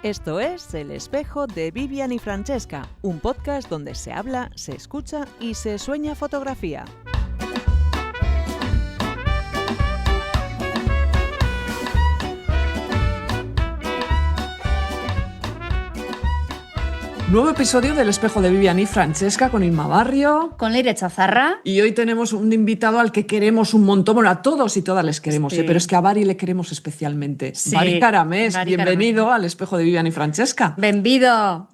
Esto es El Espejo de Vivian y Francesca, un podcast donde se habla, se escucha y se sueña fotografía. Nuevo episodio del Espejo de Vivian y Francesca con Inma Barrio. Con Leire Chazarra. Y hoy tenemos un invitado al que queremos un montón. Bueno, a todos y todas les queremos, Sí. Pero es que a Bari le queremos especialmente. Sí. Bari Caramés, Bari bienvenido Caramés. al Espejo de Vivian y Francesca. ¡Bienvenido!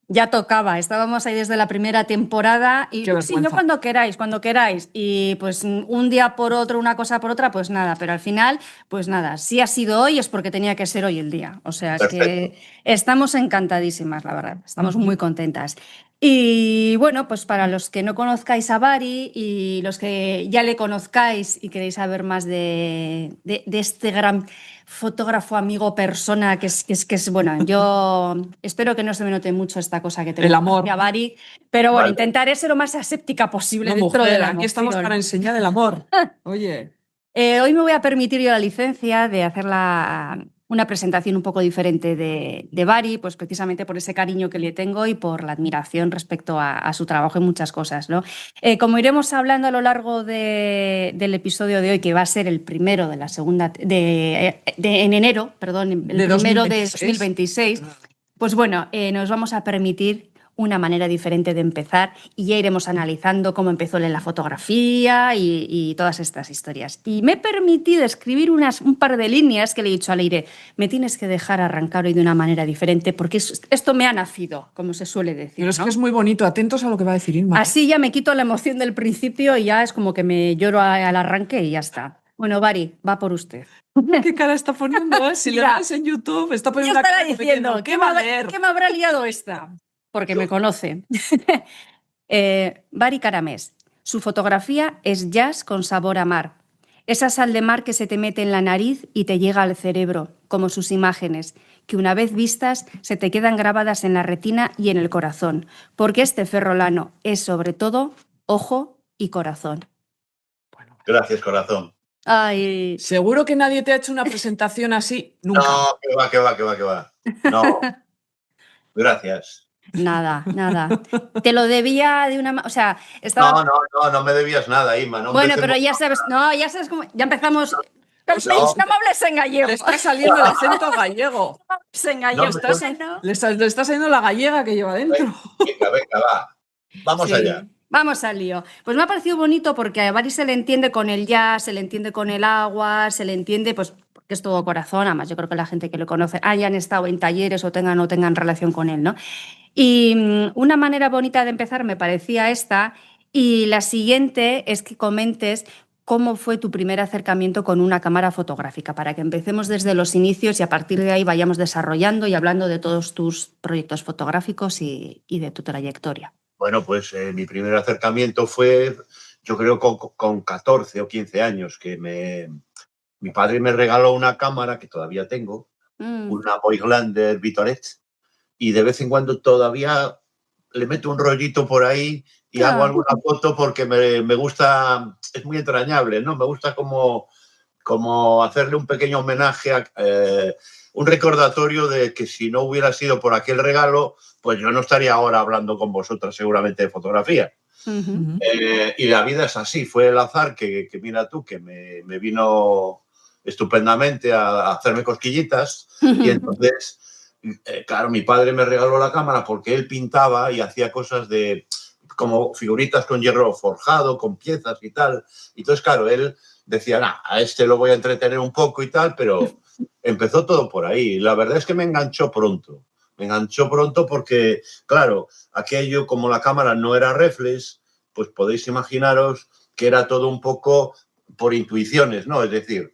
Ya tocaba, estábamos ahí desde la primera temporada y Qué sí, vergüenza. yo cuando queráis. Y pues un día por otro, una cosa por otra, pues nada, pero al final, pues nada, si ha sido hoy es porque tenía que ser hoy el día. O sea, es que estamos encantadísimas, la verdad, estamos muy contentas. Y bueno, pues para los que no conozcáis a Bari y los que ya le conozcáis y queréis saber más de este gran fotógrafo, amigo, persona, que es bueno, yo espero que no se me note mucho esta cosa que tengo El amor. hacia Bari, pero bueno, Vale. intentaré ser lo más aséptica posible No, dentro mujer, de la aquí estamos emoción. para enseñar el amor. Oye, Hoy me voy a permitir yo la licencia de hacer una presentación un poco diferente de Bari, pues precisamente por ese cariño que le tengo y por la admiración respecto a su trabajo en muchas cosas, ¿no? Como iremos hablando a lo largo del episodio de hoy, que va a ser el primero de la segunda, en enero, perdón, el De primero 2026. de 2026, pues bueno, nos vamos a permitir una manera diferente de empezar y ya iremos analizando cómo empezó en la fotografía y todas estas historias. Y me he permitido escribir un par de líneas que le he dicho a Leire, me tienes que dejar arrancar hoy de una manera diferente porque esto me ha nacido, como se suele decir. pero es ¿no? que es muy bonito. Atentos a lo que va a decir Inma. Así ya me quito la emoción del principio y ya es como que me lloro al arranque y ya está. Bueno, Bari, va por usted. ¿Qué cara está poniendo? Si le Mira, ves en YouTube, está Yo poniendo una estaba cara como diciendo, ¿qué va a leer? ¿qué me habrá liado esta? Porque me conoce. Bari Caramés. Su fotografía es jazz con sabor a mar. Esa sal de mar que se te mete en la nariz y te llega al cerebro, como sus imágenes, que una vez vistas se te quedan grabadas en la retina y en el corazón, porque este ferrolano es sobre todo ojo y corazón. Gracias, corazón. Ay, Seguro que nadie te ha hecho una presentación así nunca. No, que va. No. Gracias. nada. Te lo debía de una... O sea, estaba... No me debías nada, Inma. No Bueno, empecemos. pero ya sabes cómo... Ya empezamos... No me hables en gallego. Le está saliendo el acento gallego. En gallego. No, Le está saliendo la gallega que lleva dentro. Venga, va. Vamos Sí. allá. Vamos al lío. Pues me ha parecido bonito porque a Bari se le entiende con el jazz, se le entiende con el agua, se le entiende, pues, porque es todo corazón. Además, yo creo que la gente que lo conoce hayan estado en talleres o no tengan relación con él, ¿no? Y una manera bonita de empezar me parecía esta. Y la siguiente es que comentes cómo fue tu primer acercamiento con una cámara fotográfica, para que empecemos desde los inicios y a partir de ahí vayamos desarrollando y hablando de todos tus proyectos fotográficos y de tu trayectoria. Bueno, pues mi primer acercamiento fue, yo creo, con 14 o 15 años, que mi padre me regaló una cámara que todavía tengo, una Voigtlander Vitoret, y de vez en cuando todavía le meto un rollito por ahí y hago alguna foto porque me gusta, es muy entrañable, ¿no? Me gusta como hacerle un pequeño homenaje, un recordatorio de que si no hubiera sido por aquel regalo, pues yo no estaría ahora hablando con vosotras seguramente de fotografía. Uh-huh. Y la vida es así, fue el azar que mira tú, que me vino estupendamente a hacerme cosquillitas y entonces, claro, mi padre me regaló la cámara porque él pintaba y hacía cosas como figuritas con hierro forjado, con piezas y tal. Entonces, claro, él decía, a este lo voy a entretener un poco y tal, pero empezó todo por ahí. La verdad es que me enganchó pronto. Me enganchó pronto porque, claro, aquello, como la cámara no era reflex, pues podéis imaginaros que era todo un poco por intuiciones, ¿no? Es decir,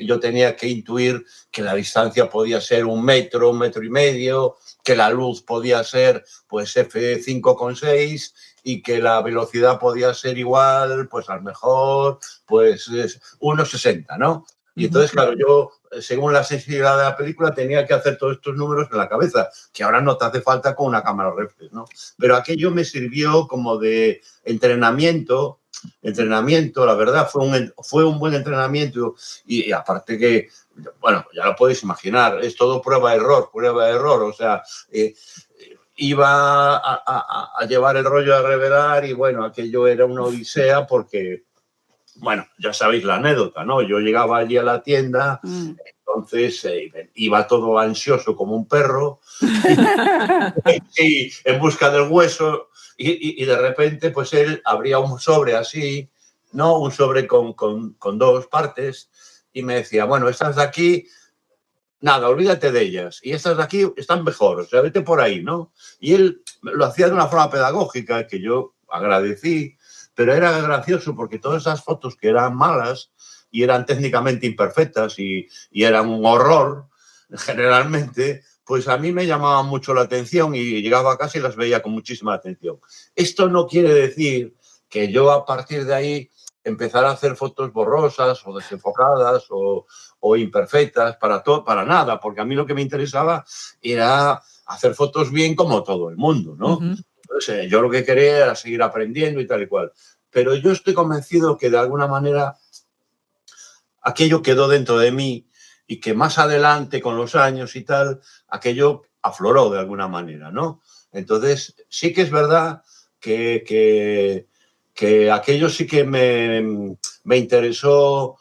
yo tenía que intuir que la distancia podía ser 1 metro, 1,5 metros, que la luz podía ser pues f5,6 y que la velocidad podía ser igual, pues a lo mejor, pues 1,60, ¿no? Y entonces, claro, yo, según la sensibilidad de la película, tenía que hacer todos estos números en la cabeza, que ahora no te hace falta con una cámara reflex, ¿no? Pero aquello me sirvió como de entrenamiento, la verdad, fue un buen entrenamiento y aparte que bueno, ya lo podéis imaginar, es todo prueba-error, o sea, iba a llevar el rollo a revelar y bueno, aquello era una odisea porque, bueno, ya sabéis la anécdota, ¿no? Yo llegaba allí a la tienda, entonces iba todo ansioso como un perro y en busca del hueso y de repente pues él abría un sobre así, ¿no? Un sobre con 2 partes y me decía, bueno, estas de aquí, nada, olvídate de ellas. Y estas de aquí están mejor, o sea, vete por ahí, ¿no? Y él lo hacía de una forma pedagógica que yo agradecí, pero era gracioso porque todas esas fotos que eran malas y eran técnicamente imperfectas y eran un horror, generalmente, pues a mí me llamaban mucho la atención y llegaba a casa y las veía con muchísima atención. Esto no quiere decir que yo a partir de ahí empezara a hacer fotos borrosas o desenfocadas o imperfectas, para nada, porque a mí lo que me interesaba era hacer fotos bien como todo el mundo, ¿no? Entonces, yo lo que quería era seguir aprendiendo y tal y cual. Pero yo estoy convencido que de alguna manera aquello quedó dentro de mí y que más adelante, con los años y tal, aquello afloró de alguna manera, ¿no? Entonces, sí que es verdad que aquello sí que me interesó,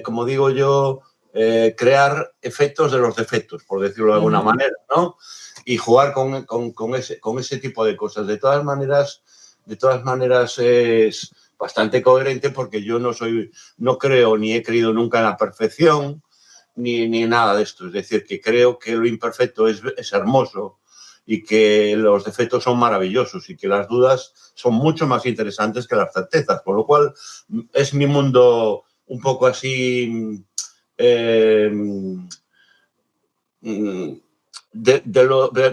como digo yo, crear efectos de los defectos, por decirlo de alguna manera, ¿no? Y jugar con ese tipo de cosas. De todas maneras es bastante coherente porque yo no creo ni he creído nunca en la perfección ni nada de esto. Es decir, que creo que lo imperfecto es hermoso y que los defectos son maravillosos y que las dudas son mucho más interesantes que las certezas. Por lo cual es mi mundo un poco así de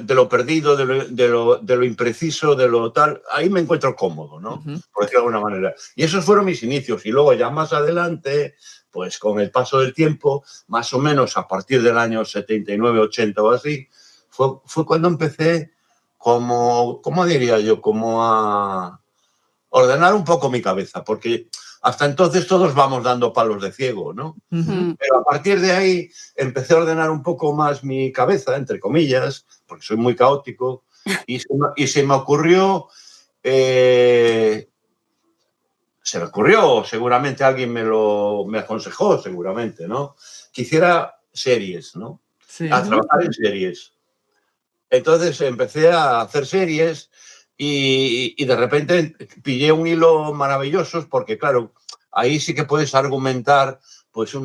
lo perdido, de lo impreciso, de lo tal. Ahí me encuentro cómodo, ¿no? Por decirlo de alguna manera. Y esos fueron mis inicios. Y luego ya más adelante, pues con el paso del tiempo, más o menos a partir del año 79, 80 o así, fue cuando empecé ¿cómo diría yo? Como a ordenar un poco mi cabeza, porque hasta entonces todos vamos dando palos de ciego, ¿no? Pero a partir de ahí empecé a ordenar un poco más mi cabeza, entre comillas, porque soy muy caótico, y se me ocurrió, seguramente alguien me aconsejó, seguramente, ¿no? Que hiciera series, ¿no? Sí. A trabajar en series. Entonces empecé a hacer series y de repente pillé un hilo maravilloso porque, claro, ahí sí que puedes argumentar, pues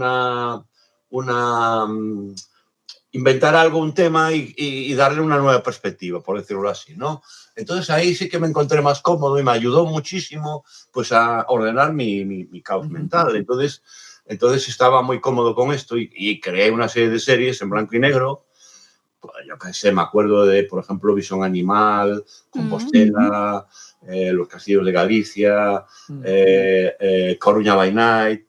inventar algo, un tema y darle una nueva perspectiva, por decirlo así, ¿no? Entonces ahí sí que me encontré más cómodo y me ayudó muchísimo pues a ordenar mi caos mental. Entonces estaba muy cómodo con esto y creé una serie de series en blanco y negro. Yo qué sé, me acuerdo de, por ejemplo, Visión Animal, Compostela, Los Castillos de Galicia, Coruña by Night,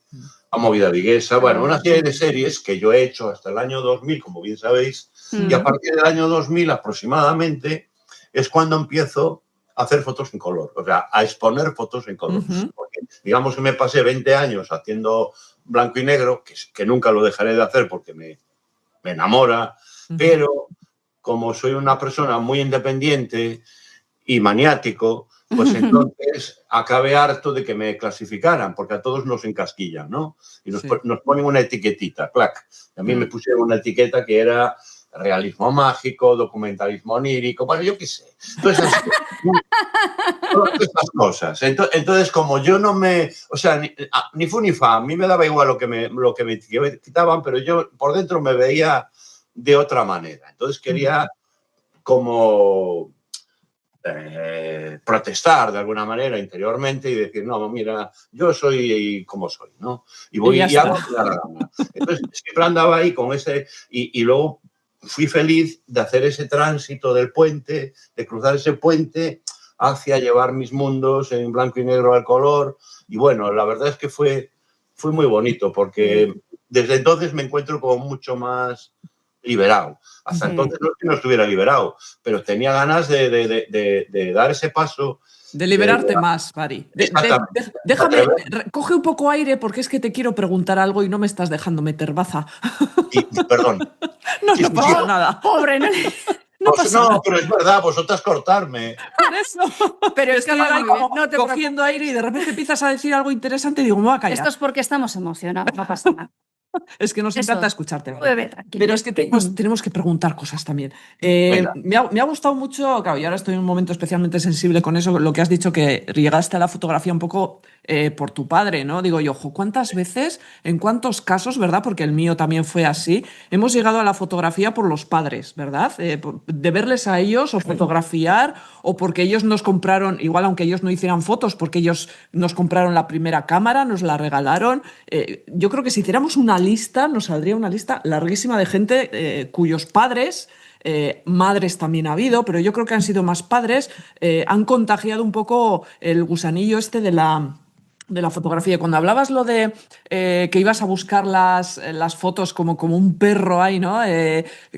La Movida Viguesa. Bueno, una serie de series que yo he hecho hasta el año 2000, como bien sabéis, y a partir del año 2000 aproximadamente es cuando empiezo a hacer fotos en color, o sea, a exponer fotos en color. Porque, digamos que me pasé 20 años haciendo blanco y negro, que nunca lo dejaré de hacer porque me enamora, pero como soy una persona muy independiente y maniático, pues entonces acabé harto de que me clasificaran, porque a todos nos encasquillan, ¿no? Y nos ponen una etiquetita, clac. A mí me pusieron una etiqueta que era realismo mágico, documentalismo onírico, bueno, yo qué sé. Entonces, todas estas cosas. Entonces, como yo no me... O sea, ni fu ni fa, a mí me daba igual lo que me quitaban, pero yo por dentro me veía de otra manera. Entonces quería como protestar de alguna manera interiormente y decir, no, mira, yo soy como soy, ¿no? Y voy y hago la gana. Entonces siempre andaba ahí con ese... Y luego fui feliz de hacer ese tránsito del puente, de cruzar ese puente hacia llevar mis mundos en blanco y negro al color. Y bueno, la verdad es que fue muy bonito porque desde entonces me encuentro como mucho más liberado. Hasta entonces no es que no estuviera liberado, pero tenía ganas de dar ese paso De liberarte más, Vari. Exactamente. Déjame, coge un poco aire porque es que te quiero preguntar algo y no me estás dejando meter baza. Perdón. No, Sí, no sí, pasa sí. nada. Pobre, ¿no? No Pues pasa no, nada. pero es verdad, vosotras cortarme. Por eso. Pero es que Estoy va ahí muy bien, como no te cogiendo aire y de repente empiezas a decir algo interesante y digo, me voy a callar. Esto es porque estamos emocionados, no pasa nada. Es que nos Eso, encanta escucharte, Vari. bebé, tranquilo. Pero es que tenemos que preguntar cosas también. Venga. Me ha gustado mucho, claro, y ahora estoy en un momento especialmente sensible con eso, lo que has dicho, que llegaste a la fotografía un poco por tu padre, ¿no? Digo yo, ojo, ¿cuántas veces, en cuántos casos, ¿verdad? Porque el mío también fue así, hemos llegado a la fotografía por los padres, ¿verdad? De verles a ellos o fotografiar, o porque ellos nos compraron, igual aunque ellos no hicieran fotos, porque ellos nos compraron la primera cámara, nos la regalaron. Yo creo que si hiciéramos una lista, nos saldría una lista larguísima de gente cuyos padres, madres también ha habido, pero yo creo que han sido más padres, han contagiado un poco el gusanillo este de la fotografía. Cuando hablabas lo de que ibas a buscar las fotos como un perro ahí, ¿no?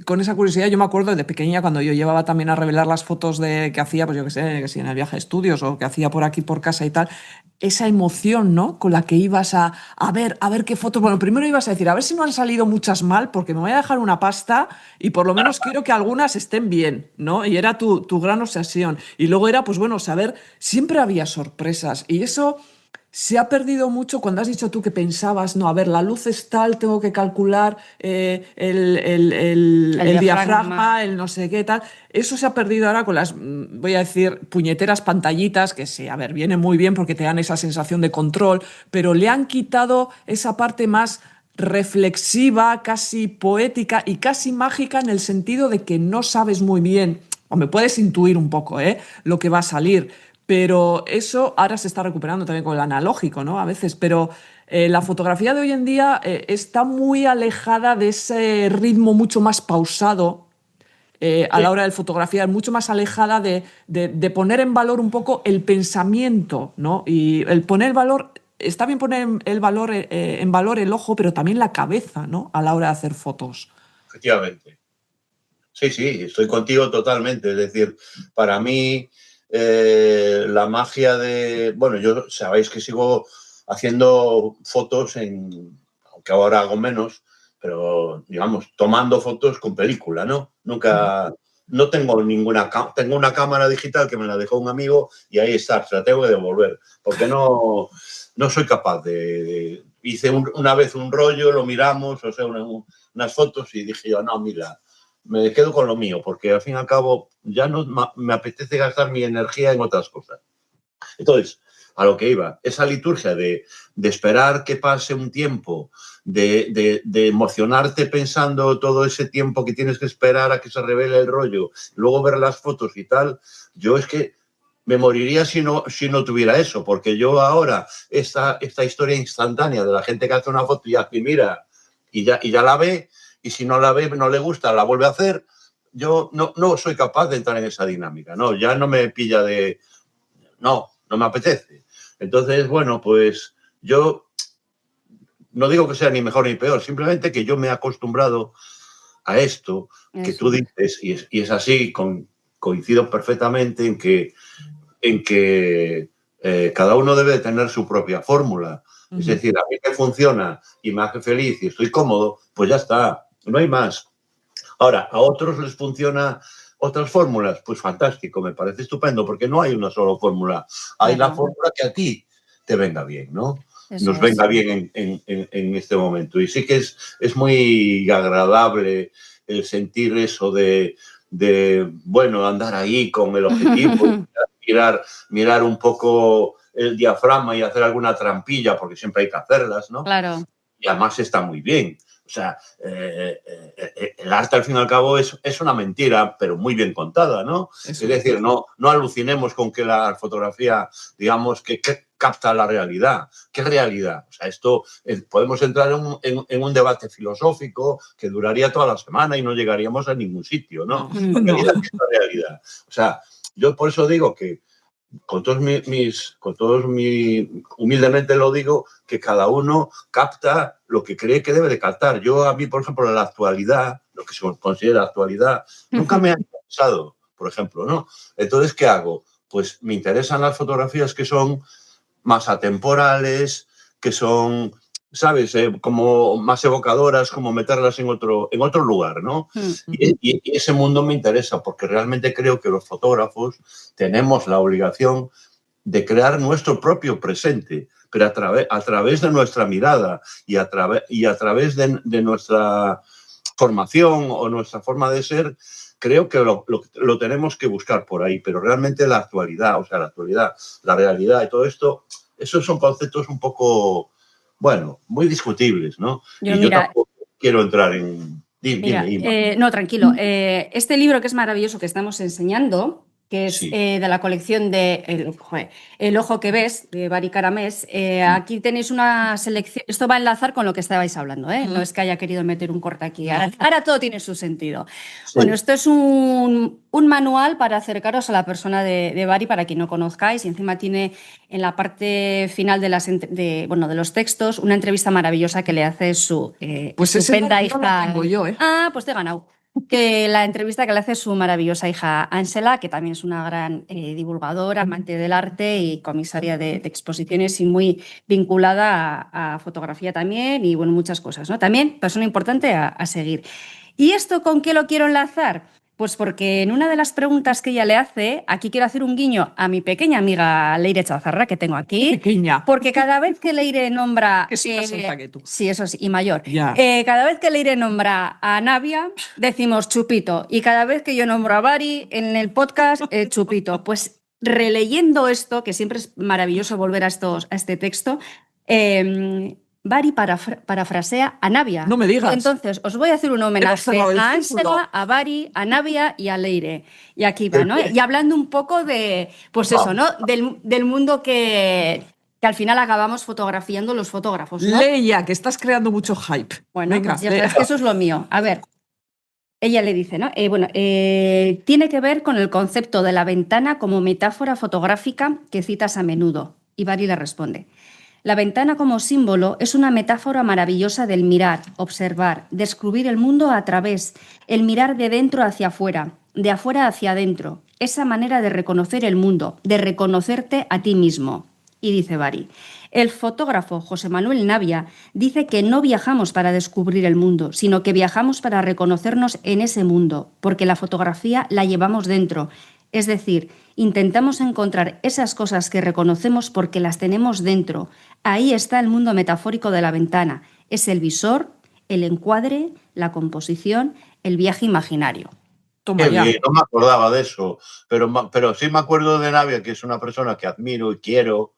Con esa curiosidad, yo me acuerdo de pequeña cuando yo llevaba también a revelar las fotos que hacía, pues yo qué sé, que si en el viaje de estudios o que hacía por aquí por casa y tal, esa emoción, ¿no? Con la que ibas a ver qué fotos. Bueno, primero ibas a decir, a ver si no han salido muchas mal, porque me voy a dejar una pasta y por lo menos quiero que algunas estén bien, ¿no? Y era tu gran obsesión. Y luego era, pues bueno, saber, siempre había sorpresas. Y eso se ha perdido mucho cuando has dicho tú que pensabas, no, a ver, la luz es tal, tengo que calcular el diafragma, el no sé qué tal. Eso se ha perdido ahora con las, voy a decir, puñeteras pantallitas, que sí, a ver, viene muy bien porque te dan esa sensación de control, pero le han quitado esa parte más reflexiva, casi poética y casi mágica en el sentido de que no sabes muy bien, o me puedes intuir un poco, lo que va a salir. Pero eso ahora se está recuperando también con el analógico, ¿no? A veces, pero la fotografía de hoy en día está muy alejada de ese ritmo mucho más pausado a la hora de fotografiar, mucho más alejada de poner en valor un poco el pensamiento, ¿no? Y el poner el valor, está bien poner en valor el ojo, pero también la cabeza, ¿no? A la hora de hacer fotos. Efectivamente. Sí, estoy contigo totalmente. Es decir, para mí la magia de... Bueno, yo sabéis que sigo haciendo fotos aunque ahora hago menos, pero digamos, tomando fotos con película, ¿no? Nunca... No tengo tengo una cámara digital que me la dejó un amigo y ahí está, se la tengo que devolver, porque no soy capaz hice una vez un rollo, lo miramos, o sea, unas fotos y dije yo, no, mira, me quedo con lo mío, porque al fin y al cabo ya no me apetece gastar mi energía en otras cosas. Entonces, a lo que iba, esa liturgia de esperar que pase un tiempo, de emocionarte pensando todo ese tiempo que tienes que esperar a que se revele el rollo, luego ver las fotos y tal, yo es que me moriría si no tuviera eso, porque yo ahora, esta historia instantánea de la gente que hace una foto y aquí mira, y ya la ve, y si no la ve, no le gusta, la vuelve a hacer, yo no soy capaz de entrar en esa dinámica, no, ya no me pilla no me apetece. Entonces, bueno, pues yo no digo que sea ni mejor ni peor, simplemente que yo me he acostumbrado a esto que tú dices, y es así, coincido perfectamente en que cada uno debe tener su propia fórmula. Es decir, a mí me funciona y me hace feliz y estoy cómodo, pues ya está, no hay más. Ahora, a otros les funciona otras fórmulas, pues fantástico, me parece estupendo, porque no hay una sola fórmula. Hay la fórmula que a ti te venga bien, ¿no? Nos venga bien en este momento. Y sí que es muy agradable el sentir eso de bueno, andar ahí con el objetivo, mirar un poco el diafragma y hacer alguna trampilla, porque siempre hay que hacerlas, ¿no? Claro. Y además está muy bien. O sea, el arte al fin y al cabo es una mentira, pero muy bien contada, ¿no? Eso. Es decir, no alucinemos con que la fotografía, digamos, que capta la realidad. ¿Qué realidad? O sea, esto podemos entrar en un debate filosófico que duraría toda la semana y no llegaríamos a ningún sitio, ¿no? La realidad es la realidad. O sea, yo por eso digo que humildemente lo digo, que cada uno capta lo que cree que debe de captar. A mí, por ejemplo, la actualidad, lo que se considera actualidad, nunca me ha interesado, por ejemplo, ¿no? Entonces, ¿qué hago? pues me interesan las fotografías que son más atemporales, que son, ¿sabes? Como más evocadoras, como meterlas en otro lugar, ¿no? Y ese mundo me interesa porque realmente creo que los fotógrafos tenemos la obligación de crear nuestro propio presente, pero a través de nuestra mirada y a través de nuestra formación o nuestra forma de ser, creo que lo tenemos que buscar por ahí, pero realmente la actualidad, la realidad y todo esto, esos son conceptos un poco, bueno, muy discutibles, ¿no? Yo tampoco quiero entrar en... Dime. No, tranquilo. Este libro que es maravilloso que estamos enseñando, que es de la colección de El ojo que ves, de Bari Caramés. Aquí tenéis una selección. Esto va a enlazar con lo que estabais hablando, ¿eh? No es que haya querido meter un corte aquí. Ahora todo tiene su sentido. Sí. Bueno, esto es un manual para acercaros a la persona de Bari, para quien no conozcáis, y encima tiene en la parte final de los textos una entrevista maravillosa que le hace su estupenda hija. No tengo yo, ¿eh? Ah, pues te he ganado. Que la entrevista que le hace su maravillosa hija Ángela, que también es una gran divulgadora, amante del arte y comisaria de exposiciones y muy vinculada a fotografía también y bueno, muchas cosas, ¿no? También persona importante a seguir. ¿Y esto con qué lo quiero enlazar? Pues porque en una de las preguntas que ella le hace, aquí quiero hacer un guiño a mi pequeña amiga Leire Chazarra, que tengo aquí. Pequeña. Porque cada vez que Leire nombra... Que sí, más alta que tú. Sí, eso sí, y mayor. Ya. Cada vez que Leire nombra a Navia, decimos Chupito. Y cada vez que yo nombro a Bari en el podcast, Chupito. Pues releyendo esto, que siempre es maravilloso volver a este texto, Bari parafrasea a Navia. No me digas. Entonces, os voy a hacer un homenaje a Ángela, a Bari, a Navia y a Leire. Y aquí va, ¿no? Y hablando un poco de, pues eso, ¿no? Del mundo que al final acabamos fotografiando los fotógrafos, ¿no? Leia, que estás creando mucho hype. Bueno, venga, pues ya sabes que eso es lo mío. A ver, ella le dice, ¿no? Tiene que ver con el concepto de la ventana como metáfora fotográfica que citas a menudo. Y Bari le responde: la ventana como símbolo es una metáfora maravillosa del mirar, observar, descubrir el mundo a través, el mirar de dentro hacia afuera, de afuera hacia adentro, esa manera de reconocer el mundo, de reconocerte a ti mismo. Y dice Bari, el fotógrafo José Manuel Navia dice que no viajamos para descubrir el mundo, sino que viajamos para reconocernos en ese mundo, porque la fotografía la llevamos dentro. Es decir, intentamos encontrar esas cosas que reconocemos porque las tenemos dentro. Ahí está el mundo metafórico de la ventana. Es el visor, el encuadre, la composición, el viaje imaginario. Toma ya. Bien, no me acordaba de eso, pero sí me acuerdo de Navia, que es una persona que admiro y quiero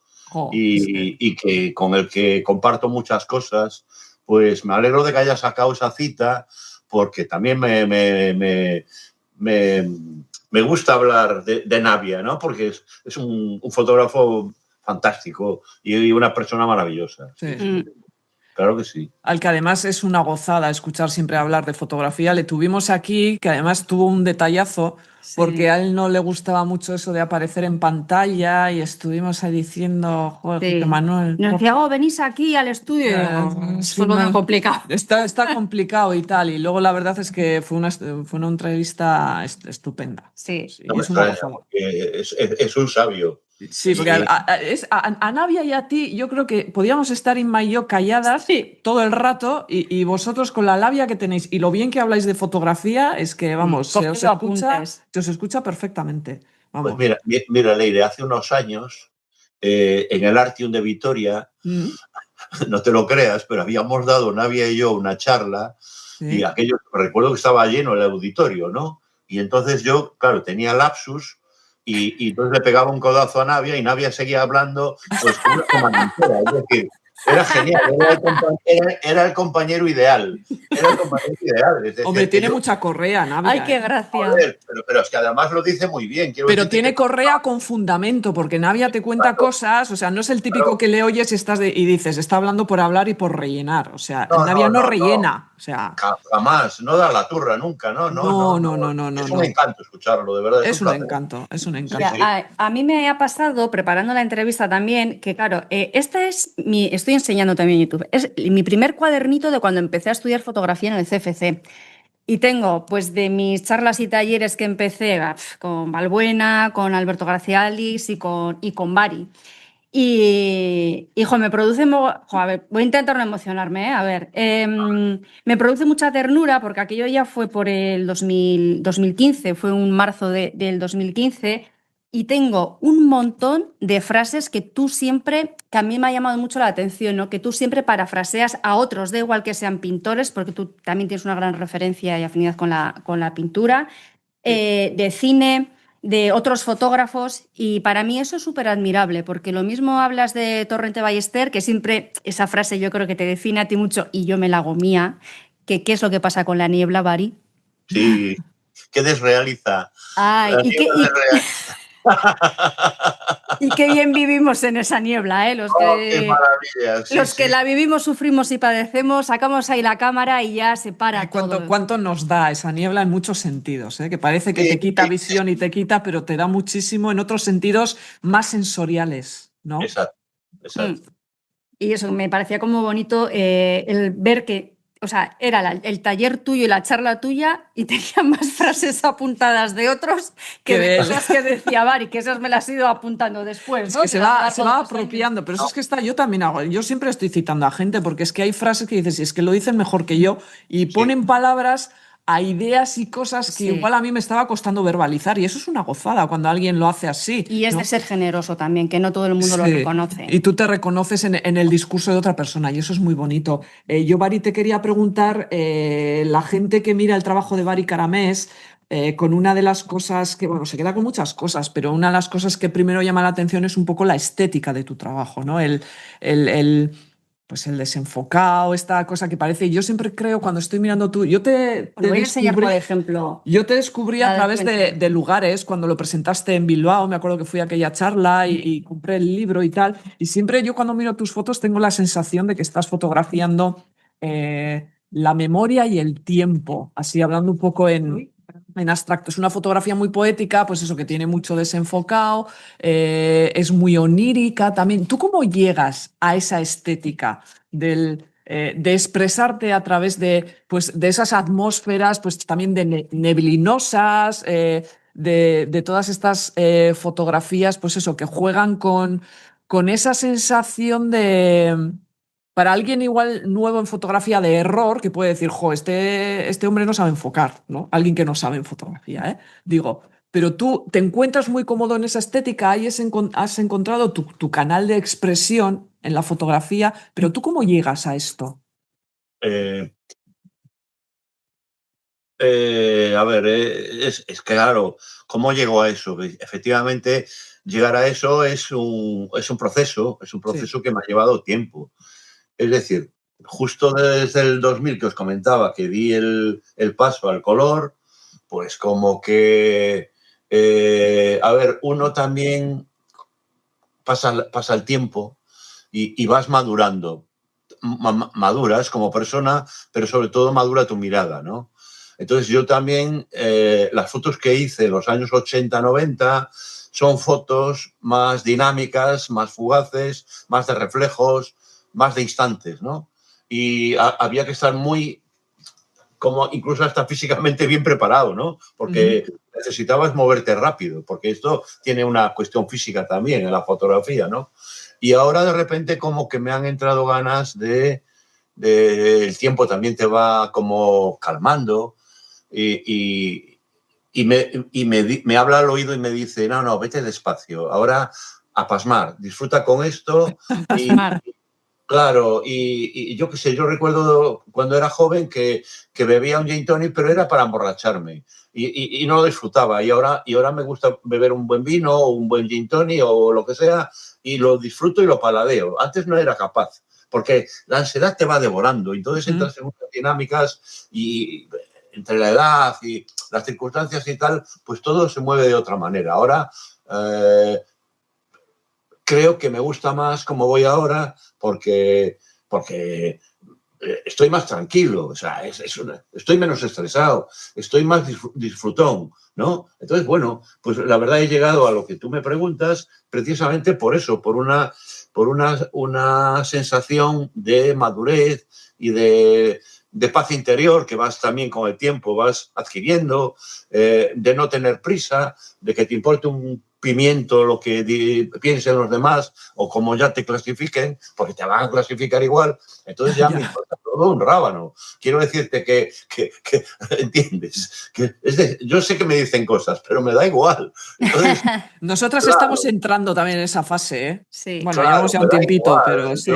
y que con el que comparto muchas cosas. Pues me alegro de que haya sacado esa cita, porque también me gusta hablar de Navia, ¿no? Porque es un fotógrafo fantástico y una persona maravillosa. Sí. Claro que sí. Al que además es una gozada escuchar siempre hablar de fotografía. Le tuvimos aquí, que además tuvo un detallazo, porque a él no le gustaba mucho eso de aparecer en pantalla y estuvimos ahí diciendo, joder, que Manuel... Nos decía, venís aquí al estudio. Fue muy complicado. Está complicado y tal. Y luego la verdad es que fue una entrevista estupenda. Sí. No es un sabio. Sí, porque a Navia y a ti yo creo que podíamos estar Inma y yo calladas todo el rato y vosotros con la labia que tenéis y lo bien que habláis de fotografía es que, vamos, se os escucha perfectamente. Vamos. Pues mira, Leire, hace unos años en el Artium de Vitoria, no te lo creas, pero habíamos dado Navia y yo una charla y aquello, recuerdo que estaba lleno el auditorio, ¿no? Y entonces yo, claro, tenía lapsus. Y entonces le pegaba un codazo a Navia y Navia seguía hablando pues como mentira. Es decir, era genial, era el compañero ideal. Era el compañero ideal. Es decir, hombre, tiene mucha correa, Navia. Ay, qué gracia. Joder, pero es que además lo dice muy bien. Pero tiene correa con fundamento, porque Navia te cuenta cosas, o sea, no es el típico que le oyes y dices, está hablando por hablar y por rellenar. O sea, Navia no rellena. O sea, jamás, no da la turra nunca, no. Es un encanto escucharlo, de verdad. Es un encanto. A mí me ha pasado, preparando la entrevista también, que claro, esta es estoy enseñando también en YouTube, es mi primer cuadernito de cuando empecé a estudiar fotografía en el CFC. Y tengo, pues, de mis charlas y talleres que empecé con Balbuena, con Alberto García Alix y con Bari. Y, hijo, me produce... a ver, voy a intentar no emocionarme, ¿eh? A ver, me produce mucha ternura porque aquello ya fue por el 2015, fue un marzo del 2015, y tengo un montón de frases que tú siempre, que a mí me ha llamado mucho la atención, ¿no? Que tú siempre parafraseas a otros, da igual que sean pintores, porque tú también tienes una gran referencia y afinidad con la pintura, de cine, de otros fotógrafos, y para mí eso es súper admirable, porque lo mismo hablas de Torrente Ballester, que siempre esa frase yo creo que te define a ti mucho y yo me la hago mía, que ¿qué es lo que pasa con la niebla, Bari? Sí, que desrealiza. Ay, La niebla desrealiza. y qué bien vivimos en esa niebla, ¿eh? Oh, qué maravilla. Sí, Los que sí. la vivimos, sufrimos y padecemos, sacamos ahí la cámara y ya se para todo. ¿Cuánto nos da esa niebla en muchos sentidos? Que parece que Sí, te quita sí, visión y te quita, pero te da muchísimo en otros sentidos más sensoriales, ¿no? exacto, exacto. Y eso, me parecía como bonito el ver que, o sea, era el taller tuyo y la charla tuya y tenía más frases apuntadas de otros que de cosas que decía Bari, que esas me las he ido apuntando después, Es ¿no? que se va apropiando, pero eso es que yo también hago. Yo siempre estoy citando a gente porque es que hay frases que dices, y es que lo dicen mejor que yo, y ponen palabras a ideas y cosas que igual a mí me estaba costando verbalizar, y eso es una gozada cuando alguien lo hace así. Y es, ¿no?, de ser generoso también, que no todo el mundo lo reconoce. Y tú te reconoces en el discurso de otra persona, y eso es muy bonito. Yo, Bari, te quería preguntar, la gente que mira el trabajo de Bari Caramés, con una de las cosas que, bueno, se queda con muchas cosas, pero una de las cosas que primero llama la atención es un poco la estética de tu trabajo, ¿no? Pues el desenfocado, esta cosa que parece. Yo siempre creo, cuando estoy mirando tú, voy a enseñar, por ejemplo. Yo te descubrí a través de lugares, cuando lo presentaste en Bilbao, me acuerdo que fui a aquella charla y compré el libro y tal. Y siempre yo, cuando miro tus fotos, tengo la sensación de que estás fotografiando la memoria y el tiempo, así hablando un poco en abstracto. Es una fotografía muy poética, pues eso, que tiene mucho desenfocado, es muy onírica también. ¿Tú cómo llegas a esa estética de expresarte a través pues, de esas atmósferas, pues también de neblinosas, de todas estas fotografías, pues eso, que juegan con esa sensación de... Para alguien igual nuevo en fotografía, de error, que puede decir, jo, este hombre no sabe enfocar, ¿no? Alguien que no sabe en fotografía, ¿eh? Digo, pero tú te encuentras muy cómodo en esa estética, ahí has encontrado tu canal de expresión en la fotografía, pero ¿tú cómo llegas a esto? A ver, es claro, ¿cómo llego a eso? Efectivamente, llegar a eso es un proceso, que me ha llevado tiempo. Es decir, justo desde el 2000 que os comentaba, que di el paso al color, pues como que, a ver, uno también pasa el tiempo y vas madurando. Maduras como persona, pero sobre todo madura tu mirada, ¿no? Entonces yo también, las fotos que hice en los años 80, 90, son fotos más dinámicas, más fugaces, más de reflejos, más de instantes, ¿no? Y había que estar muy, como incluso hasta físicamente bien preparado, ¿no? Porque necesitabas moverte rápido, porque esto tiene una cuestión física también en la fotografía, ¿no? Y ahora de repente como que me han entrado ganas el tiempo también te va como calmando y me habla al oído y me dice, no, vete despacio, ahora a pasmar, disfruta con esto. Claro, y yo qué sé, yo recuerdo cuando era joven que bebía un gin tonic, pero era para emborracharme y no lo disfrutaba. Y ahora me gusta beber un buen vino o un buen gin tonic o lo que sea y lo disfruto y lo paladeo. Antes no era capaz, porque la ansiedad te va devorando. Entonces entras en unas dinámicas y entre la edad y las circunstancias y tal, pues todo se mueve de otra manera. Ahora... creo que me gusta más como voy ahora porque estoy más tranquilo, o sea, estoy menos estresado, estoy más disfrutón, ¿no? Entonces, bueno, pues la verdad he llegado a lo que tú me preguntas precisamente por eso, por una sensación de madurez y de de paz interior que vas también con el tiempo, vas adquiriendo, de no tener prisa, de que te importe un pimiento lo que piensen los demás o como ya te clasifiquen, porque te van a clasificar igual, entonces ya me importa todo un rábano. Quiero decirte que ¿entiendes? Yo sé que me dicen cosas, pero me da igual. Entonces, Nosotras estamos entrando también en esa fase, ¿eh? Sí. Bueno, llevamos ya un tiempito, pero sí.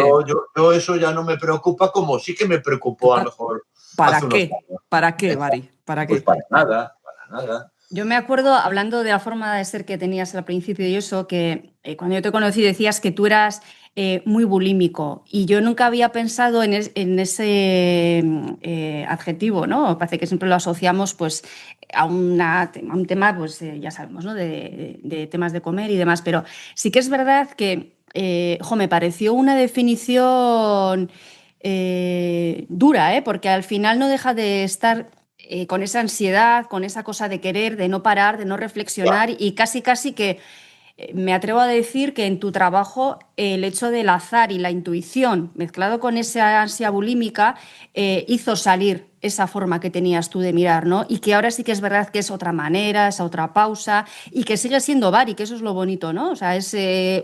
Yo eso ya no me preocupa como sí que me preocupó a lo mejor. ¿Para qué? ¿Para qué, Bari? ¿Para qué? Pues para nada, para nada. Yo me acuerdo, hablando de la forma de ser que tenías al principio y eso, que cuando yo te conocí decías que tú eras muy bulímico y yo nunca había pensado en ese adjetivo, ¿no? Parece que siempre lo asociamos pues a un tema, pues ya sabemos, ¿no? De temas de comer y demás, pero sí que es verdad que me pareció una definición dura, porque al final no deja de estar con esa ansiedad, con esa cosa de querer, de no parar, de no reflexionar y casi que me atrevo a decir que en tu trabajo el hecho del azar y la intuición mezclado con esa ansia bulímica hizo salir esa forma que tenías tú de mirar, ¿no? Y que ahora sí que es verdad que es otra manera, es otra pausa y que sigue siendo Bari, que eso es lo bonito, ¿no? O sea, es